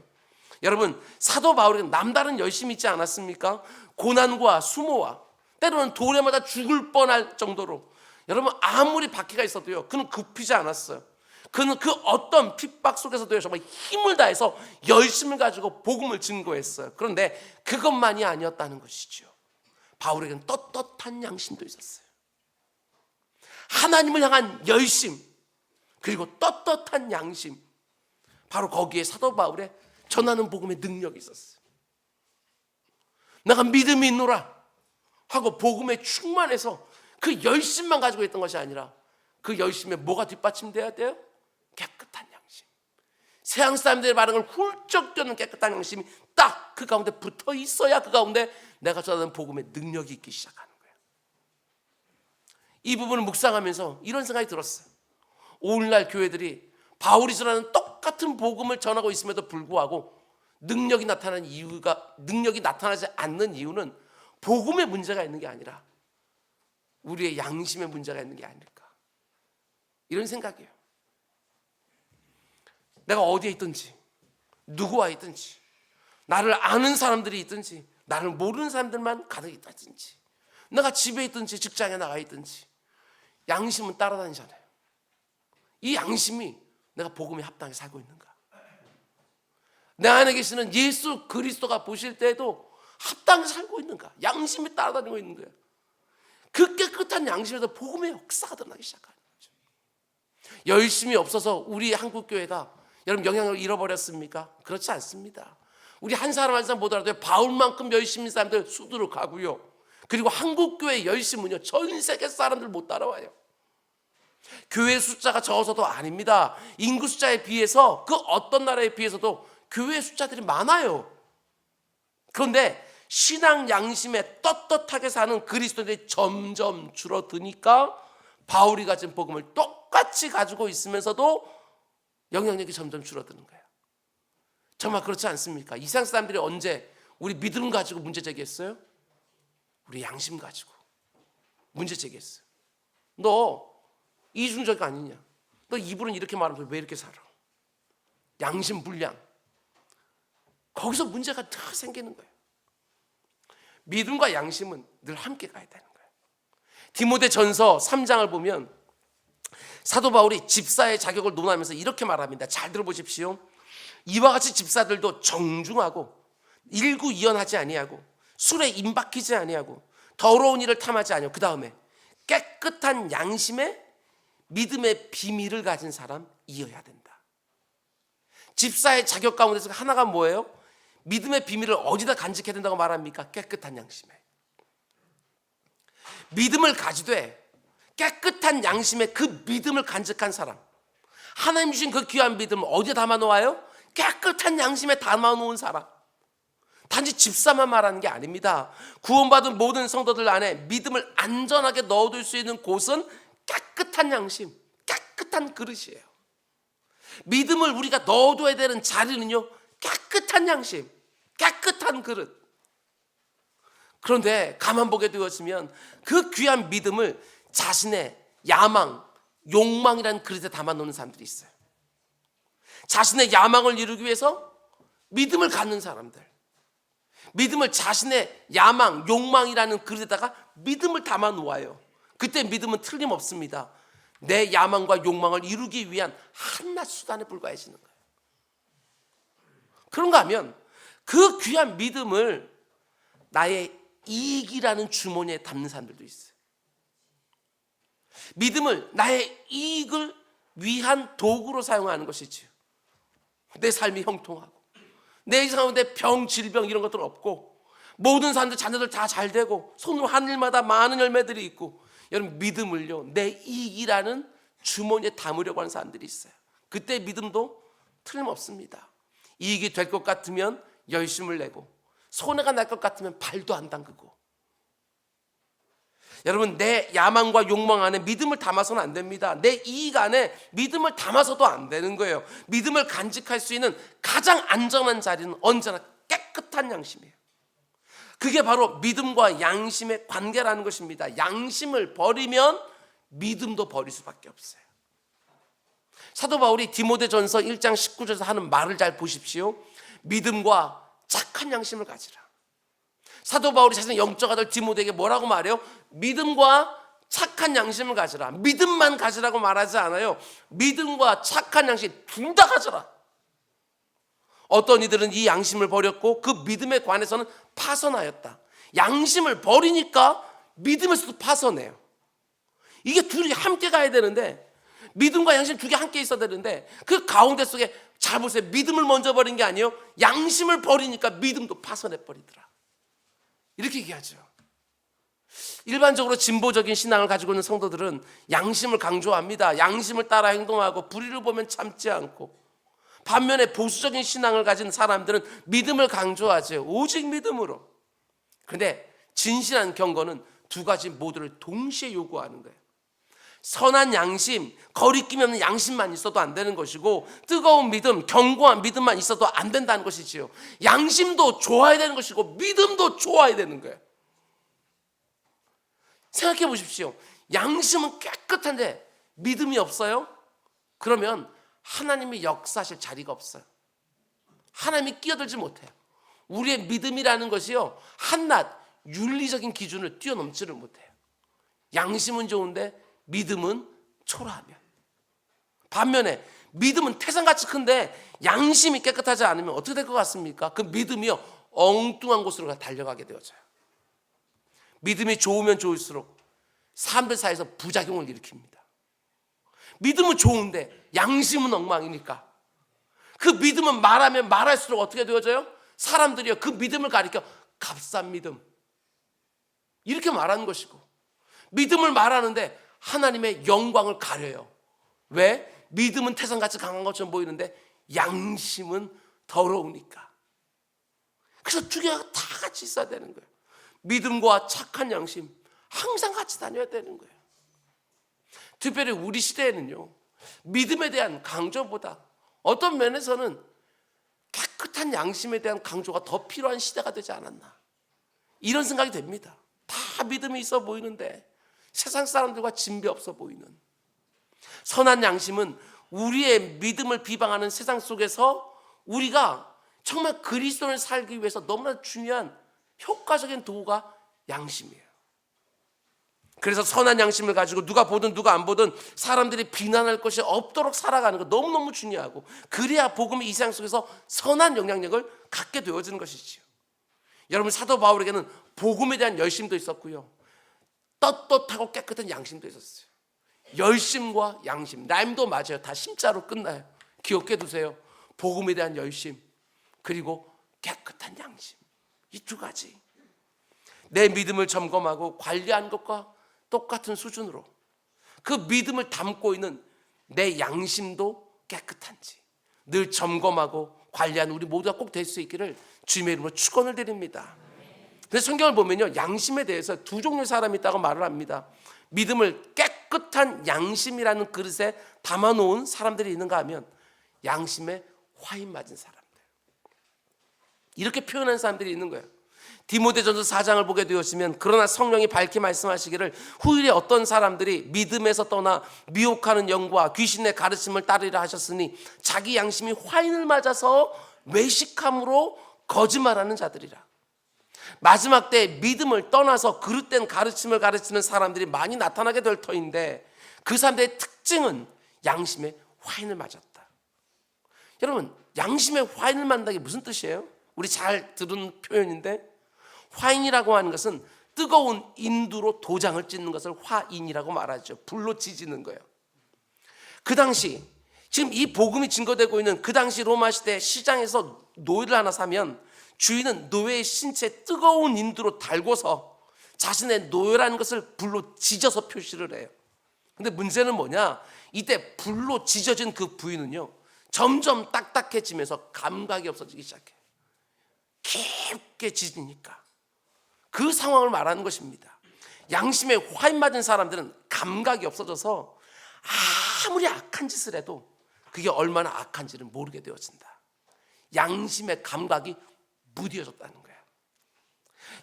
여러분, 사도 바울은 남다른 열심이 있지 않았습니까? 고난과 수모와 때로는 돌에 맞아 죽을 뻔할 정도로, 여러분 아무리 박해가 있어도요 그는 굽히지 않았어요. 그는 그 어떤 핍박 속에서도요 정말 힘을 다해서 열심을 가지고 복음을 증거했어요. 그런데 그것만이 아니었다는 것이죠. 바울에게는 떳떳한 양심도 있었어요. 하나님을 향한 열심, 그리고 떳떳한 양심, 바로 거기에 사도 바울의 전하는 복음의 능력이 있었어요. 내가 믿음이 있노라 하고 복음에 충만해서 그 열심만 가지고 있던 것이 아니라 그 열심에 뭐가 뒷받침돼야 돼요? 깨끗한 양심. 세상 사람들의 반응을 훌쩍 뛰는 깨끗한 양심이 딱 그 가운데 붙어 있어야 그 가운데 내가 전하는 복음의 능력이 있기 시작하는 거예요. 이 부분을 묵상하면서 이런 생각이 들었어요. 오늘날 교회들이 바울이 전하는 똑같은 복음을 전하고 있음에도 불구하고 능력이 나타나지 않는 이유는 복음의 문제가 있는 게 아니라 우리의 양심의 문제가 있는 게 아닐까, 이런 생각이에요. 내가 어디에 있든지, 누구와 있든지, 나를 아는 사람들이 있든지 나를 모르는 사람들만 가득 있든지, 내가 집에 있든지 직장에 나가 있든지 양심은 따라다니잖아요. 이 양심이 내가 복음에 합당하게 살고 있는가, 내 안에 계시는 예수 그리스도가 보실 때에도 합당하게 살고 있는가, 양심이 따라다니고 있는 거예요. 그 깨끗한 양심에서 복음의 역사가 드러나기 시작하는 거죠. 열심이 없어서 우리 한국교회가 여러분 영향을 잃어버렸습니까? 그렇지 않습니다. 우리 한 사람 한 사람 보더라도 바울만큼 열심인 사람들 수두룩 하고요. 그리고 한국교회의 열심은요 전 세계 사람들 못 따라와요. 교회 숫자가 적어서도 아닙니다. 인구 숫자에 비해서 그 어떤 나라에 비해서도 교회 숫자들이 많아요. 그런데 신앙 양심에 떳떳하게 사는 그리스도인들이 점점 줄어드니까 바울이 가진 복음을 똑같이 가지고 있으면서도 영향력이 점점 줄어드는 거예요. 정말 그렇지 않습니까? 이 세상 사람들이 언제 우리 믿음 가지고 문제 제기했어요? 우리 양심 가지고 문제 제기했어요. 너 이중적 아니냐? 너 입으로는 이렇게 말하면서 왜 이렇게 살아? 양심 불량. 거기서 문제가 다 생기는 거예요. 믿음과 양심은 늘 함께 가야 되는 거예요. 디모데전서 3장을 보면 사도 바울이 집사의 자격을 논하면서 이렇게 말합니다. 잘 들어보십시오. 이와 같이 집사들도 정중하고 일구이연하지 아니하고 술에 임박히지 아니하고 더러운 일을 탐하지 아니하고 그 다음에 깨끗한 양심에 믿음의 비밀을 가진 사람이어야 된다. 집사의 자격 가운데서 하나가 뭐예요? 믿음의 비밀을 어디다 간직해야 된다고 말합니까? 깨끗한 양심에. 믿음을 가지되 깨끗한 양심에 그 믿음을 간직한 사람, 하나님 주신 그 귀한 믿음을 어디에 담아놓아요? 깨끗한 양심에 담아놓은 사람. 단지 집사만 말하는 게 아닙니다. 구원받은 모든 성도들 안에 믿음을 안전하게 넣어둘 수 있는 곳은 깨끗한 양심, 깨끗한 그릇이에요. 믿음을 우리가 넣어둬야 되는 자리는요, 깨끗한 양심, 깨끗한 그릇. 그런데 가만 보게 되었으면 그 귀한 믿음을 자신의 야망, 욕망이라는 그릇에 담아놓는 사람들이 있어요. 자신의 야망을 이루기 위해서 믿음을 갖는 사람들, 믿음을 자신의 야망, 욕망이라는 그릇에다가 믿음을 담아 놓아요. 그때 믿음은 틀림없습니다. 내 야망과 욕망을 이루기 위한 한낱 수단에 불과해지는 거예요. 그런가 하면 그 귀한 믿음을 나의 이익이라는 주머니에 담는 사람들도 있어요. 믿음을 나의 이익을 위한 도구로 사용하는 것이지요. 내 삶이 형통하고 내 가운데 병, 질병 이런 것들 없고 모든 사람들, 자녀들 다 잘 되고 손으로 한 일마다 많은 열매들이 있고, 여러분 믿음을요 내 이익이라는 주머니에 담으려고 하는 사람들이 있어요. 그때 믿음도 틀림없습니다. 이익이 될 것 같으면 열심을 내고 손해가 날 것 같으면 발도 안 담그고. 여러분 내 야망과 욕망 안에 믿음을 담아서는 안 됩니다. 내 이익 안에 믿음을 담아서도 안 되는 거예요. 믿음을 간직할 수 있는 가장 안전한 자리는 언제나 깨끗한 양심이에요. 그게 바로 믿음과 양심의 관계라는 것입니다. 양심을 버리면 믿음도 버릴 수밖에 없어요. 사도 바울이 디모데전서 1장 19절에서 하는 말을 잘 보십시오. 믿음과 착한 양심을 가지라. 사도 바울이 자신의 영적 아들 디모데에게 뭐라고 말해요? 믿음과 착한 양심을 가지라. 믿음만 가지라고 말하지 않아요. 믿음과 착한 양심 둘 다 가져라. 어떤 이들은 이 양심을 버렸고 그 믿음에 관해서는 파선하였다. 양심을 버리니까 믿음에서도 파선해요. 이게 둘이 함께 가야 되는데, 믿음과 양심 두 개 함께 있어야 되는데, 그 가운데 속에 잘 보세요. 믿음을 먼저 버린 게 아니에요. 양심을 버리니까 믿음도 파선해 버리더라. 이렇게 얘기하죠. 일반적으로 진보적인 신앙을 가지고 있는 성도들은 양심을 강조합니다. 양심을 따라 행동하고 불의를 보면 참지 않고. 반면에 보수적인 신앙을 가진 사람들은 믿음을 강조하죠. 오직 믿음으로. 그런데 진실한 경건은 두 가지 모두를 동시에 요구하는 거예요. 선한 양심, 거리낌 없는 양심만 있어도 안 되는 것이고, 뜨거운 믿음, 견고한 믿음만 있어도 안 된다는 것이지요. 양심도 좋아야 되는 것이고 믿음도 좋아야 되는 거예요. 생각해 보십시오. 양심은 깨끗한데 믿음이 없어요? 그러면 하나님이 역사하실 자리가 없어요. 하나님이 끼어들지 못해요. 우리의 믿음이라는 것이요, 한낱 윤리적인 기준을 뛰어넘지를 못해요. 양심은 좋은데 믿음은 초라하면. 반면에 믿음은 태산같이 큰데 양심이 깨끗하지 않으면 어떻게 될 것 같습니까? 그 믿음이요 엉뚱한 곳으로 달려가게 되어져요. 믿음이 좋으면 좋을수록 사람들 사이에서 부작용을 일으킵니다. 믿음은 좋은데 양심은 엉망이니까 그 믿음은 말하면 말할수록 어떻게 되어져요? 사람들이요 그 믿음을 가리켜 값싼 믿음 이렇게 말하는 것이고, 믿음을 말하는데 하나님의 영광을 가려요. 왜? 믿음은 태산같이 강한 것처럼 보이는데 양심은 더러우니까. 그래서 두 개가 다 같이 있어야 되는 거예요. 믿음과 착한 양심 항상 같이 다녀야 되는 거예요. 특별히 우리 시대에는요 믿음에 대한 강조보다 어떤 면에서는 깨끗한 양심에 대한 강조가 더 필요한 시대가 되지 않았나, 이런 생각이 됩니다. 다 믿음이 있어 보이는데 세상 사람들과 진배 없어 보이는. 선한 양심은 우리의 믿음을 비방하는 세상 속에서 우리가 정말 그리스도를 살기 위해서 너무나 중요한 효과적인 도구가 양심이에요. 그래서 선한 양심을 가지고 누가 보든 누가 안 보든 사람들이 비난할 것이 없도록 살아가는 거 너무너무 중요하고, 그래야 복음이 이 세상 속에서 선한 영향력을 갖게 되어지는 것이지요. 여러분, 사도 바울에게는 복음에 대한 열심도 있었고요, 떳떳하고 깨끗한 양심도 있었어요. 열심과 양심, 라임도 맞아요. 다 심자로 끝나요. 기억해 두세요. 복음에 대한 열심, 그리고 깨끗한 양심, 이 두 가지. 내 믿음을 점검하고 관리하는 것과 똑같은 수준으로 그 믿음을 담고 있는 내 양심도 깨끗한지 늘 점검하고 관리하는 우리 모두가 꼭 될 수 있기를 주님의 이름으로 축원을 드립니다. 그래서 성경을 보면요, 양심에 대해서 두 종류의 사람이 있다고 말을 합니다. 믿음을 깨끗한 양심이라는 그릇에 담아놓은 사람들이 있는가 하면 양심에 화인 맞은 사람들, 이렇게 표현한 사람들이 있는 거예요. 디모데전서 4장을 보게 되었으면, 그러나 성령이 밝히 말씀하시기를 후일에 어떤 사람들이 믿음에서 떠나 미혹하는 영과 귀신의 가르침을 따르리라 하셨으니 자기 양심이 화인을 맞아서 외식함으로 거짓말하는 자들이라. 마지막 때 믿음을 떠나서 그릇된 가르침을 가르치는 사람들이 많이 나타나게 될 터인데, 그 사람들의 특징은 양심에 화인을 맞았다. 여러분, 양심에 화인을 맞는다는 게 무슨 뜻이에요? 우리 잘 들은 표현인데, 화인이라고 하는 것은 뜨거운 인두로 도장을 찢는 것을 화인이라고 말하죠. 불로 지지는 거예요. 그 당시, 지금 이 복음이 증거되고 있는 그 당시 로마 시대 시장에서 노예를 하나 사면 주인은 노예의 신체에 뜨거운 인두로 달궈서 자신의 노예라는 것을 불로 지져서 표시를 해요. 근데 문제는 뭐냐, 이때 불로 지져진 그 부위는요 점점 딱딱해지면서 감각이 없어지기 시작해요. 깊게 지지니까. 그 상황을 말하는 것입니다. 양심에 화인 맞은 사람들은 감각이 없어져서 아무리 악한 짓을 해도 그게 얼마나 악한지를 모르게 되어진다. 양심의 감각이 무디어졌다는 거예요.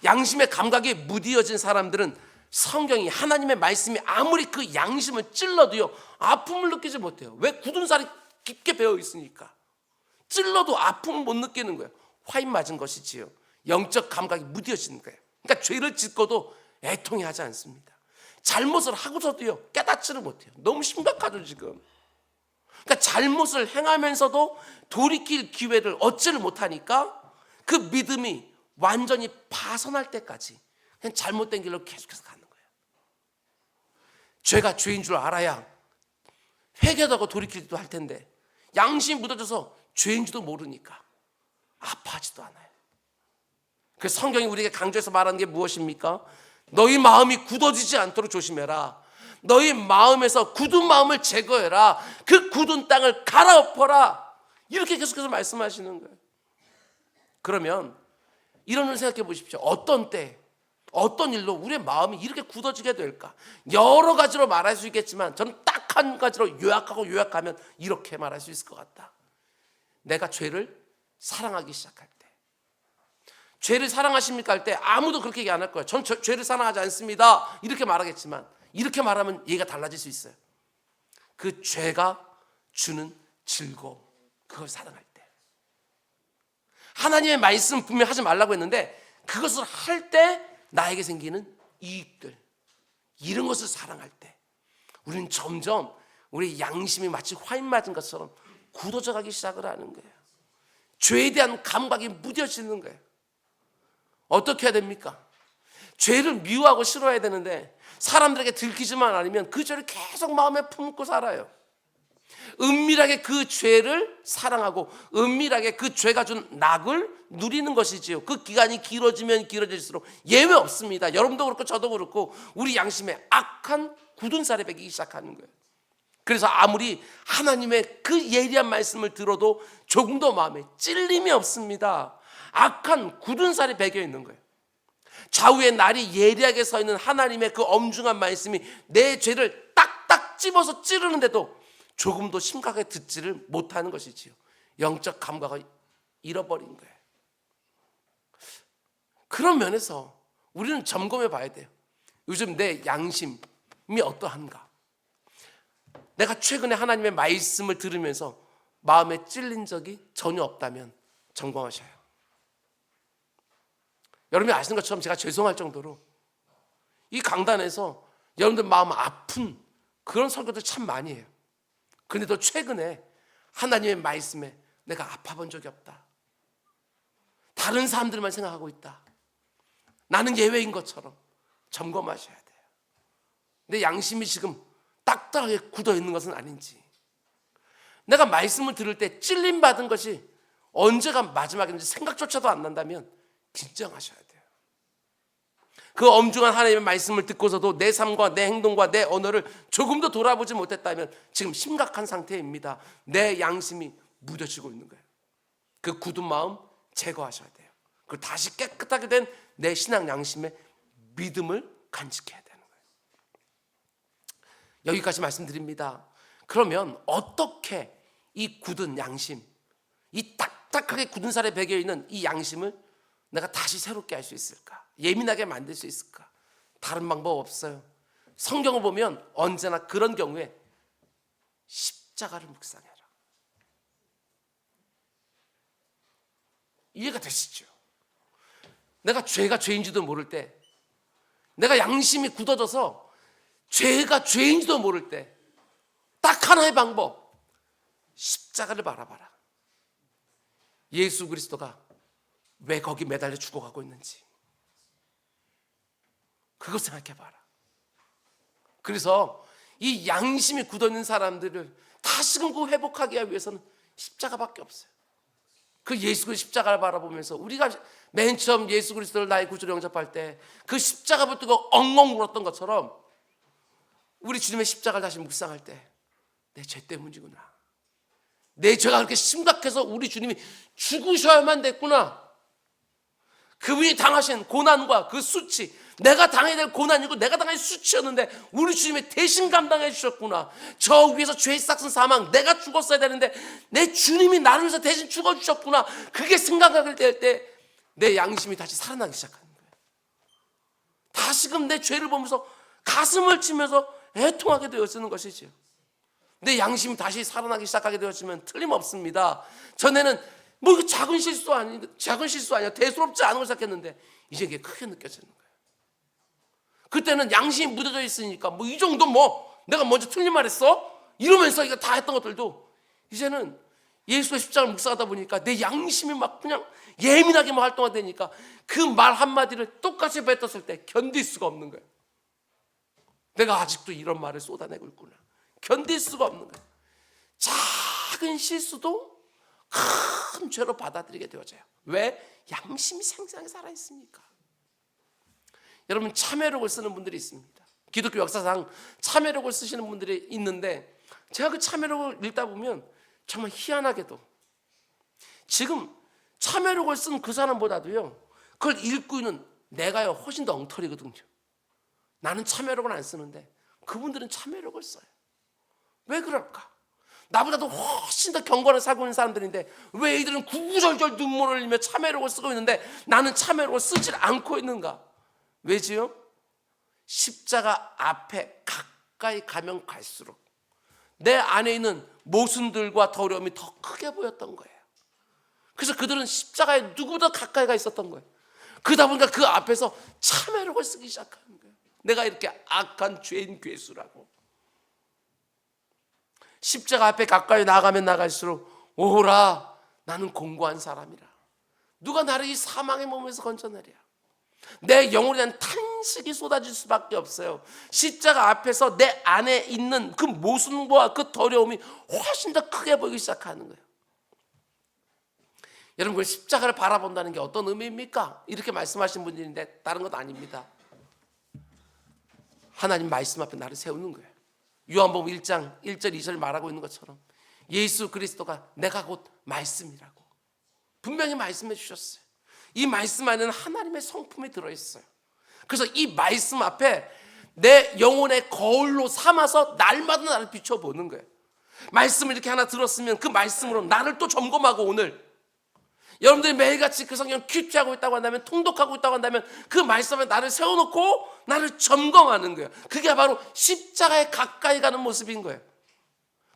양심의 감각이 무디어진 사람들은 성경이, 하나님의 말씀이 아무리 그 양심을 찔러도요 아픔을 느끼지 못해요. 왜? 굳은 살이 깊게 배어 있으니까. 찔러도 아픔을 못 느끼는 거예요. 화인 맞은 것이지요. 영적 감각이 무디어지는 거예요. 그러니까 죄를 짓고도 애통해하지 않습니다. 잘못을 하고서도요 깨닫지를 못해요. 너무 심각하죠 지금. 그러니까 잘못을 행하면서도 돌이킬 기회를 얻지를 못하니까 그 믿음이 완전히 파선할 때까지 그냥 잘못된 길로 계속해서 가는 거예요. 죄가 죄인 줄 알아야 회개하고 돌이키기도 할 텐데, 양심이 묻어져서 죄인지도 모르니까 아파하지도 않아요. 그래서 성경이 우리에게 강조해서 말하는 게 무엇입니까? 너희 마음이 굳어지지 않도록 조심해라. 너희 마음에서 굳은 마음을 제거해라. 그 굳은 땅을 갈아엎어라. 이렇게 계속해서 말씀하시는 거예요. 그러면 이런 걸 생각해 보십시오. 어떤 때, 어떤 일로 우리의 마음이 이렇게 굳어지게 될까? 여러 가지로 말할 수 있겠지만 저는 딱 한 가지로 요약하면 이렇게 말할 수 있을 것 같다. 내가 죄를 사랑하기 시작할 때. 죄를 사랑하십니까 할 때 아무도 그렇게 얘기 안 할 거예요. 전 죄를 사랑하지 않습니다 이렇게 말하겠지만, 이렇게 말하면 얘기가 달라질 수 있어요. 그 죄가 주는 즐거움, 그걸 사랑할 때. 하나님의 말씀 분명히 하지 말라고 했는데 그것을 할 때 나에게 생기는 이익들, 이런 것을 사랑할 때 우리는 점점 우리 양심이 마치 화인 맞은 것처럼 굳어져 가기 시작을 하는 거예요. 죄에 대한 감각이 무뎌지는 거예요. 어떻게 해야 됩니까? 죄를 미워하고 싫어해야 되는데 사람들에게 들키지만 않으면 그 죄를 계속 마음에 품고 살아요. 은밀하게 그 죄를 사랑하고 은밀하게 그 죄가 준 낙을 누리는 것이지요. 그 기간이 길어지면 길어질수록 예외 없습니다. 여러분도 그렇고 저도 그렇고 우리 양심에 악한 굳은 살이 배기기 시작하는 거예요. 그래서 아무리 하나님의 그 예리한 말씀을 들어도 조금도 마음에 찔림이 없습니다. 악한 굳은 살이 배겨 있는 거예요. 좌우의 날이 예리하게 서 있는 하나님의 그 엄중한 말씀이 내 죄를 딱딱 집어서 찌르는데도 조금도 심각하게 듣지를 못하는 것이지요. 영적 감각을 잃어버린 거예요. 그런 면에서 우리는 점검해 봐야 돼요. 요즘 내 양심이 어떠한가? 내가 최근에 하나님의 말씀을 들으면서 마음에 찔린 적이 전혀 없다면 점검하셔요. 여러분이 아시는 것처럼 제가 죄송할 정도로 이 강단에서 여러분들 마음 아픈 그런 설교들 참 많이 해요. 그런데도 최근에 하나님의 말씀에 내가 아파본 적이 없다. 다른 사람들만 생각하고 있다. 나는 예외인 것처럼 점검하셔야 돼요. 내 양심이 지금 딱딱하게 굳어 있는 것은 아닌지, 내가 말씀을 들을 때 찔림 받은 것이 언제가 마지막인지 생각조차도 안 난다면 진정하셔야 돼요. 그 엄중한 하나님의 말씀을 듣고서도 내 삶과 내 행동과 내 언어를 조금도 돌아보지 못했다면 지금 심각한 상태입니다. 내 양심이 무뎌지고 있는 거예요. 그 굳은 마음 제거하셔야 돼요. 그리고 다시 깨끗하게 된 내 신앙 양심의 믿음을 간직해야 되는 거예요. 여기까지 말씀드립니다. 그러면 어떻게 이 굳은 양심, 이 딱딱하게 굳은 살에 배겨있는 이 양심을 내가 다시 새롭게 할 수 있을까? 예민하게 만들 수 있을까? 다른 방법 없어요. 성경을 보면 언제나 그런 경우에 십자가를 묵상해라. 이해가 되시죠? 내가 죄가 죄인지도 모를 때, 내가 양심이 굳어져서 죄가 죄인지도 모를 때 딱 하나의 방법, 십자가를 바라봐라. 예수 그리스도가 왜 거기 매달려 죽어가고 있는지 그것 생각해봐라. 그래서 이 양심이 굳어있는 사람들을 다시금 그 회복하기 위해서는 십자가밖에 없어요. 그 예수 그리스도 십자가를 바라보면서 우리가 맨 처음 예수 그리스도를 나의 구주로 영접할 때 그 십자가 붙들고 엉엉 울었던 것처럼 우리 주님의 십자가를 다시 묵상할 때 내 죄 때문이구나, 내 죄가 그렇게 심각해서 우리 주님이 죽으셔야만 됐구나, 그분이 당하신 고난과 그 수치, 내가 당해야 될 고난이고 내가 당할 수치였는데 우리 주님이 대신 감당해 주셨구나. 저 위에서 죄 싹슨 사망 내가 죽었어야 되는데 내 주님이 나를 위해서 대신 죽어주셨구나. 그게 생각하게 될 때 내 양심이 다시 살아나기 시작하는 거예요. 다시금 내 죄를 보면서 가슴을 치면서 애통하게 되어지는 것이죠. 내 양심이 다시 살아나기 시작하게 되었으면 틀림없습니다. 전에는 뭐 이거 작은 실수 아니야, 대수롭지 않은 걸 생각했는데 이제 이게 크게 느껴지는 거예요. 그때는 양심이 묻어져 있으니까 뭐 이 정도 뭐 내가 먼저 틀린 말 했어? 이러면서 이거 다 했던 것들도 이제는 예수의 십자가를 묵상하다 보니까 내 양심이 막 그냥 예민하게 막 활동하게 되니까 그 말 한마디를 똑같이 뱉었을 때 견딜 수가 없는 거예요. 내가 아직도 이런 말을 쏟아내고 있구나. 견딜 수가 없는 거예요. 작은 실수도 큰 죄로 받아들이게 되어져요. 왜? 양심이 생생하게 살아있으니까. 여러분, 참회록을 쓰는 분들이 있습니다. 기독교 역사상 참회록을 쓰시는 분들이 있는데 제가 그 참회록을 읽다 보면 정말 희한하게도 지금 참회록을 쓴 그 사람보다도요, 그걸 읽고 있는 내가요 훨씬 더 엉터리거든요. 나는 참회록을 안 쓰는데 그분들은 참회록을 써요. 왜 그럴까? 나보다도 훨씬 더 경건하게 살고 있는 사람들인데 왜 이들은 구구절절 눈물을 흘리며 참회록을 쓰고 있는데 나는 참회록을 쓰질 않고 있는가? 왜지요? 십자가 앞에 가까이 가면 갈수록 내 안에 있는 모순들과 더러움이 더 크게 보였던 거예요. 그래서 그들은 십자가에 누구보다 가까이 가 있었던 거예요. 그러다 보니까 그 앞에서 참회록을 쓰기 시작하는 거예요. 내가 이렇게 악한 죄인 괴수라고. 십자가 앞에 가까이 나가면 나갈수록 오라, 나는 공고한 사람이라. 누가 나를 이 사망의 몸에서 건져내랴. 내 영혼에 대한 탄식이 쏟아질 수밖에 없어요. 십자가 앞에서 내 안에 있는 그 모순과 그 더러움이 훨씬 더 크게 보이기 시작하는 거예요. 여러분, 그 십자가를 바라본다는 게 어떤 의미입니까? 이렇게 말씀하신 분들인데 다른 것 아닙니다. 하나님 말씀 앞에 나를 세우는 거예요. 요한복음 1장 1절 2절 말하고 있는 것처럼 예수 그리스도가 내가 곧 말씀이라고 분명히 말씀해 주셨어요. 이 말씀 안에는 하나님의 성품이 들어있어요. 그래서 이 말씀 앞에 내 영혼의 거울로 삼아서 날마다 나를 비춰보는 거예요. 말씀을 이렇게 하나 들었으면 그 말씀으로 나를 또 점검하고, 오늘 여러분들이 매일같이 그 성경 큐티하고 있다고 한다면, 통독하고 있다고 한다면 그 말씀에 나를 세워놓고 나를 점검하는 거예요. 그게 바로 십자가에 가까이 가는 모습인 거예요.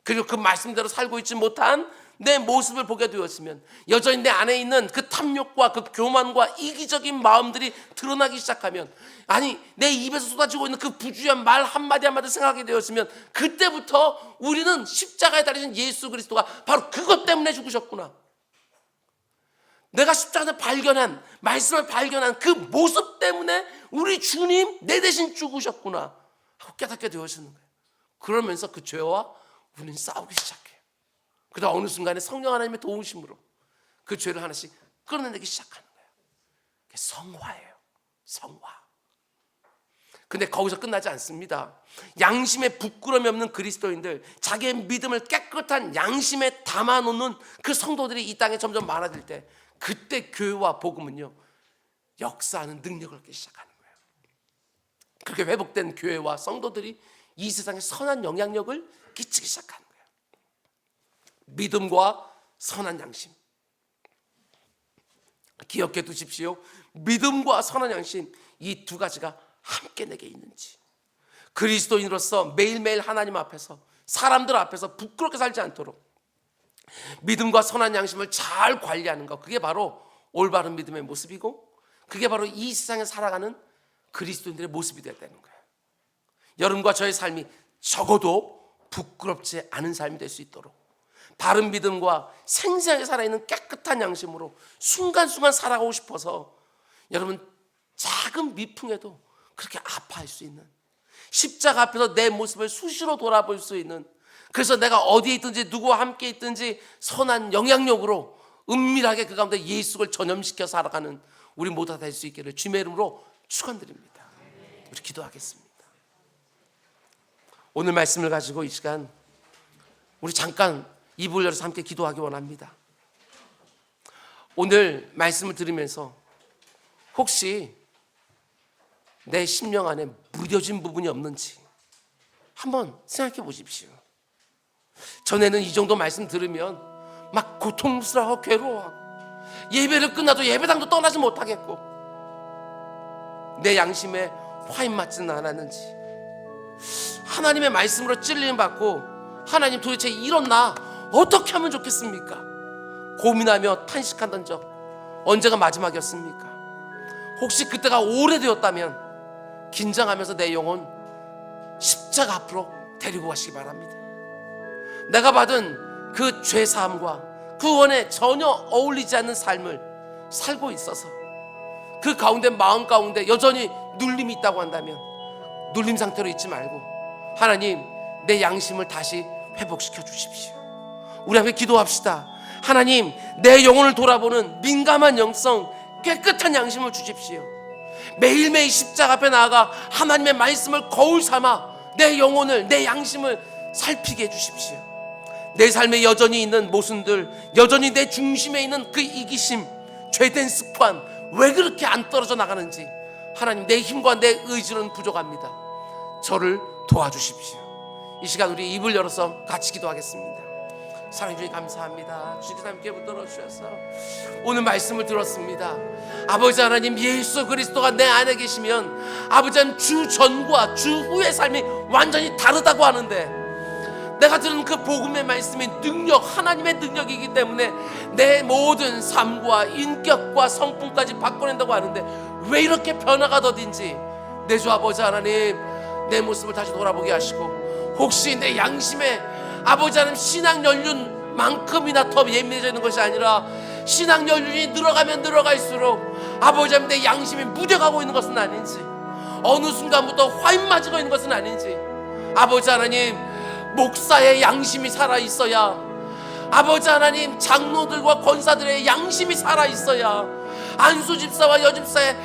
그리고 그 말씀대로 살고 있지 못한 내 모습을 보게 되었으면, 여전히 내 안에 있는 그 탐욕과 그 교만과 이기적인 마음들이 드러나기 시작하면, 아니 내 입에서 쏟아지고 있는 그 부주의한 말 한마디 한마디 생각하게 되었으면, 그때부터 우리는 십자가에 달리신 예수 그리스도가 바로 그것 때문에 죽으셨구나, 내가 십자가에서 발견한, 말씀을 발견한 그 모습 때문에 우리 주님 내 대신 죽으셨구나 하고 깨닫게 되어지는 거예요. 그러면서 그 죄와 우리는 싸우기 시작해요. 그러다 어느 순간에 성령 하나님의 도우심으로 그 죄를 하나씩 끌어내기 시작하는 거예요. 그게 성화예요. 성화. 근데 거기서 끝나지 않습니다. 양심에 부끄러움이 없는 그리스도인들, 자기의 믿음을 깨끗한 양심에 담아놓는 그 성도들이 이 땅에 점점 많아질 때, 그때 교회와 복음은요 역사하는 능력을 얻기 시작하는 거예요. 그렇게 회복된 교회와 성도들이 이 세상에 선한 영향력을 끼치기 시작하는 거예요. 믿음과 선한 양심, 기억해 두십시오. 믿음과 선한 양심, 이 두 가지가 함께 내게 있는지. 그리스도인으로서 매일매일 하나님 앞에서, 사람들 앞에서 부끄럽게 살지 않도록 믿음과 선한 양심을 잘 관리하는 것, 그게 바로 올바른 믿음의 모습이고, 그게 바로 이 세상에 살아가는 그리스도인들의 모습이 되어야 되는 거예요. 여러분과 저의 삶이 적어도 부끄럽지 않은 삶이 될 수 있도록, 바른 믿음과 생생하게 살아있는 깨끗한 양심으로 순간순간 살아가고 싶어서, 여러분 작은 미풍에도 그렇게 아파할 수 있는, 십자가 앞에서 내 모습을 수시로 돌아볼 수 있는, 그래서 내가 어디에 있든지 누구와 함께 있든지 선한 영향력으로 은밀하게 그 가운데 예수를 전염시켜 살아가는 우리 모두가 될 수 있기를 주님의 이름으로 축원드립니다. 우리 기도하겠습니다. 오늘 말씀을 가지고 이 시간 우리 잠깐 입을 열어서 함께 기도하기 원합니다. 오늘 말씀을 들으면서 혹시 내 심령 안에 무뎌진 부분이 없는지 한번 생각해 보십시오. 전에는 이 정도 말씀 들으면 막 고통스러워 괴로워하고, 예배를 끝나도 예배당도 떠나지 못하겠고, 내 양심에 화인 맞지는 않았는지, 하나님의 말씀으로 찔림 받고 하나님 도대체 이런 나 어떻게 하면 좋겠습니까? 고민하며 탄식하던 적 언제가 마지막이었습니까? 혹시 그때가 오래되었다면 긴장하면서 내 영혼 십자가 앞으로 데리고 가시기 바랍니다. 내가 받은 그 죄사함과 그 원에 전혀 어울리지 않는 삶을 살고 있어서 그 가운데, 마음 가운데 여전히 눌림이 있다고 한다면 눌림 상태로 있지 말고 하나님 내 양심을 다시 회복시켜 주십시오. 우리 함께 기도합시다. 하나님 내 영혼을 돌아보는 민감한 영성, 깨끗한 양심을 주십시오. 매일매일 십자가 앞에 나아가 하나님의 말씀을 거울 삼아 내 영혼을, 내 양심을 살피게 해주십시오. 내 삶에 여전히 있는 모순들, 여전히 내 중심에 있는 그 이기심, 죄된 습관, 왜 그렇게 안 떨어져 나가는지 하나님 내 힘과 내 의지는 부족합니다. 저를 도와주십시오. 이 시간 우리 입을 열어서 같이 기도하겠습니다. 사랑해 주님 감사합니다. 주님 함께 붙들어 주셔서 오늘 말씀을 들었습니다. 아버지 하나님, 예수 그리스도가 내 안에 계시면 아버지 하나님 주 전과 주 후의 삶이 완전히 다르다고 하는데, 내가 들은 그 복음의 말씀이 능력, 하나님의 능력이기 때문에 내 모든 삶과 인격과 성품까지 바꿔낸다고 하는데, 왜 이렇게 변화가 더딘지 내 주 아버지 하나님 내 모습을 다시 돌아보게 하시고, 혹시 내 양심에 아버지 하나님 신앙 연륜만큼이나 더 예민해져 있는 것이 아니라 신앙 연륜이 늘어가면 늘어갈수록 아버지 하나님 내 양심이 무뎌가고 있는 것은 아닌지, 어느 순간부터 화인 맞고 있는 것은 아닌지, 아버지 하나님 목사의 양심이 살아있어야, 아버지 하나님 장로들과 권사들의 양심이 살아있어야, 안수집사와 여집사의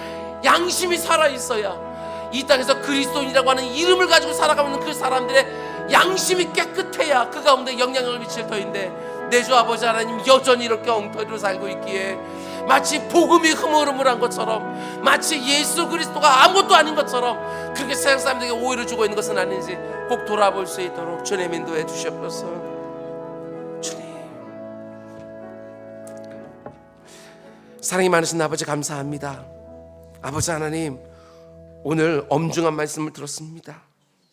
양심이 살아있어야, 이 땅에서 그리스도인이라고 하는 이름을 가지고 살아가고 있는 그 사람들의 양심이 깨끗해야 그 가운데 영향력을 미칠 터인데, 내 주 아버지 하나님 여전히 이렇게 엉터리로 살고 있기에 마치 복음이 흐물흐물한 것처럼, 마치 예수 그리스도가 아무것도 아닌 것처럼 그렇게 세상 사람들에게 오해를 주고 있는 것은 아닌지 꼭 돌아볼 수 있도록 주님 인도해 주시옵소서. 사랑이 많으신 아버지 감사합니다. 아버지 하나님, 오늘 엄중한 말씀을 들었습니다.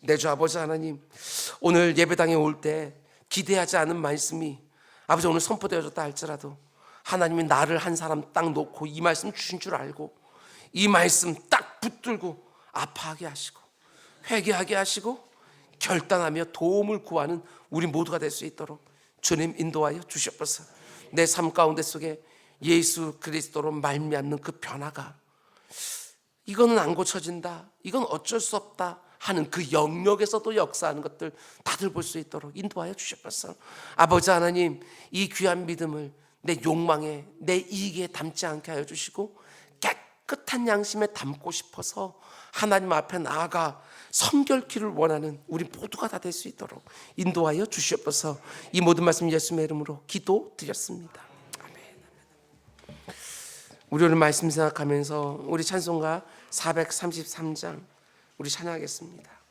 내 주 아버지 하나님, 오늘 예배당에 올 때 기대하지 않은 말씀이 아버지 오늘 선포되어졌다 할지라도 하나님이 나를 한 사람 딱 놓고 이 말씀 주신 줄 알고 이 말씀 딱 붙들고 아파하게 하시고 회개하게 하시고 결단하며 도움을 구하는 우리 모두가 될 수 있도록 주님 인도하여 주시옵소서. 내 삶 가운데 속에 예수 그리스도로 말미암는 그 변화가 이거는 안 고쳐진다, 이건 어쩔 수 없다 하는 그 영역에서도 역사하는 것들 다들 볼 수 있도록 인도하여 주시옵소서. 아버지 하나님, 이 귀한 믿음을 내 욕망에 내 이익에 담지 않게 하여 주시고 깨끗한 양심에 담고 싶어서 하나님 앞에 나아가 성결키를 원하는 우리 모두가 다 될 수 있도록 인도하여 주시옵소서. 이 모든 말씀 예수님의 이름으로 기도드렸습니다. 아멘. 우리 오늘 말씀 생각하면서 우리 찬송가 433장 우리 찬양하겠습니다.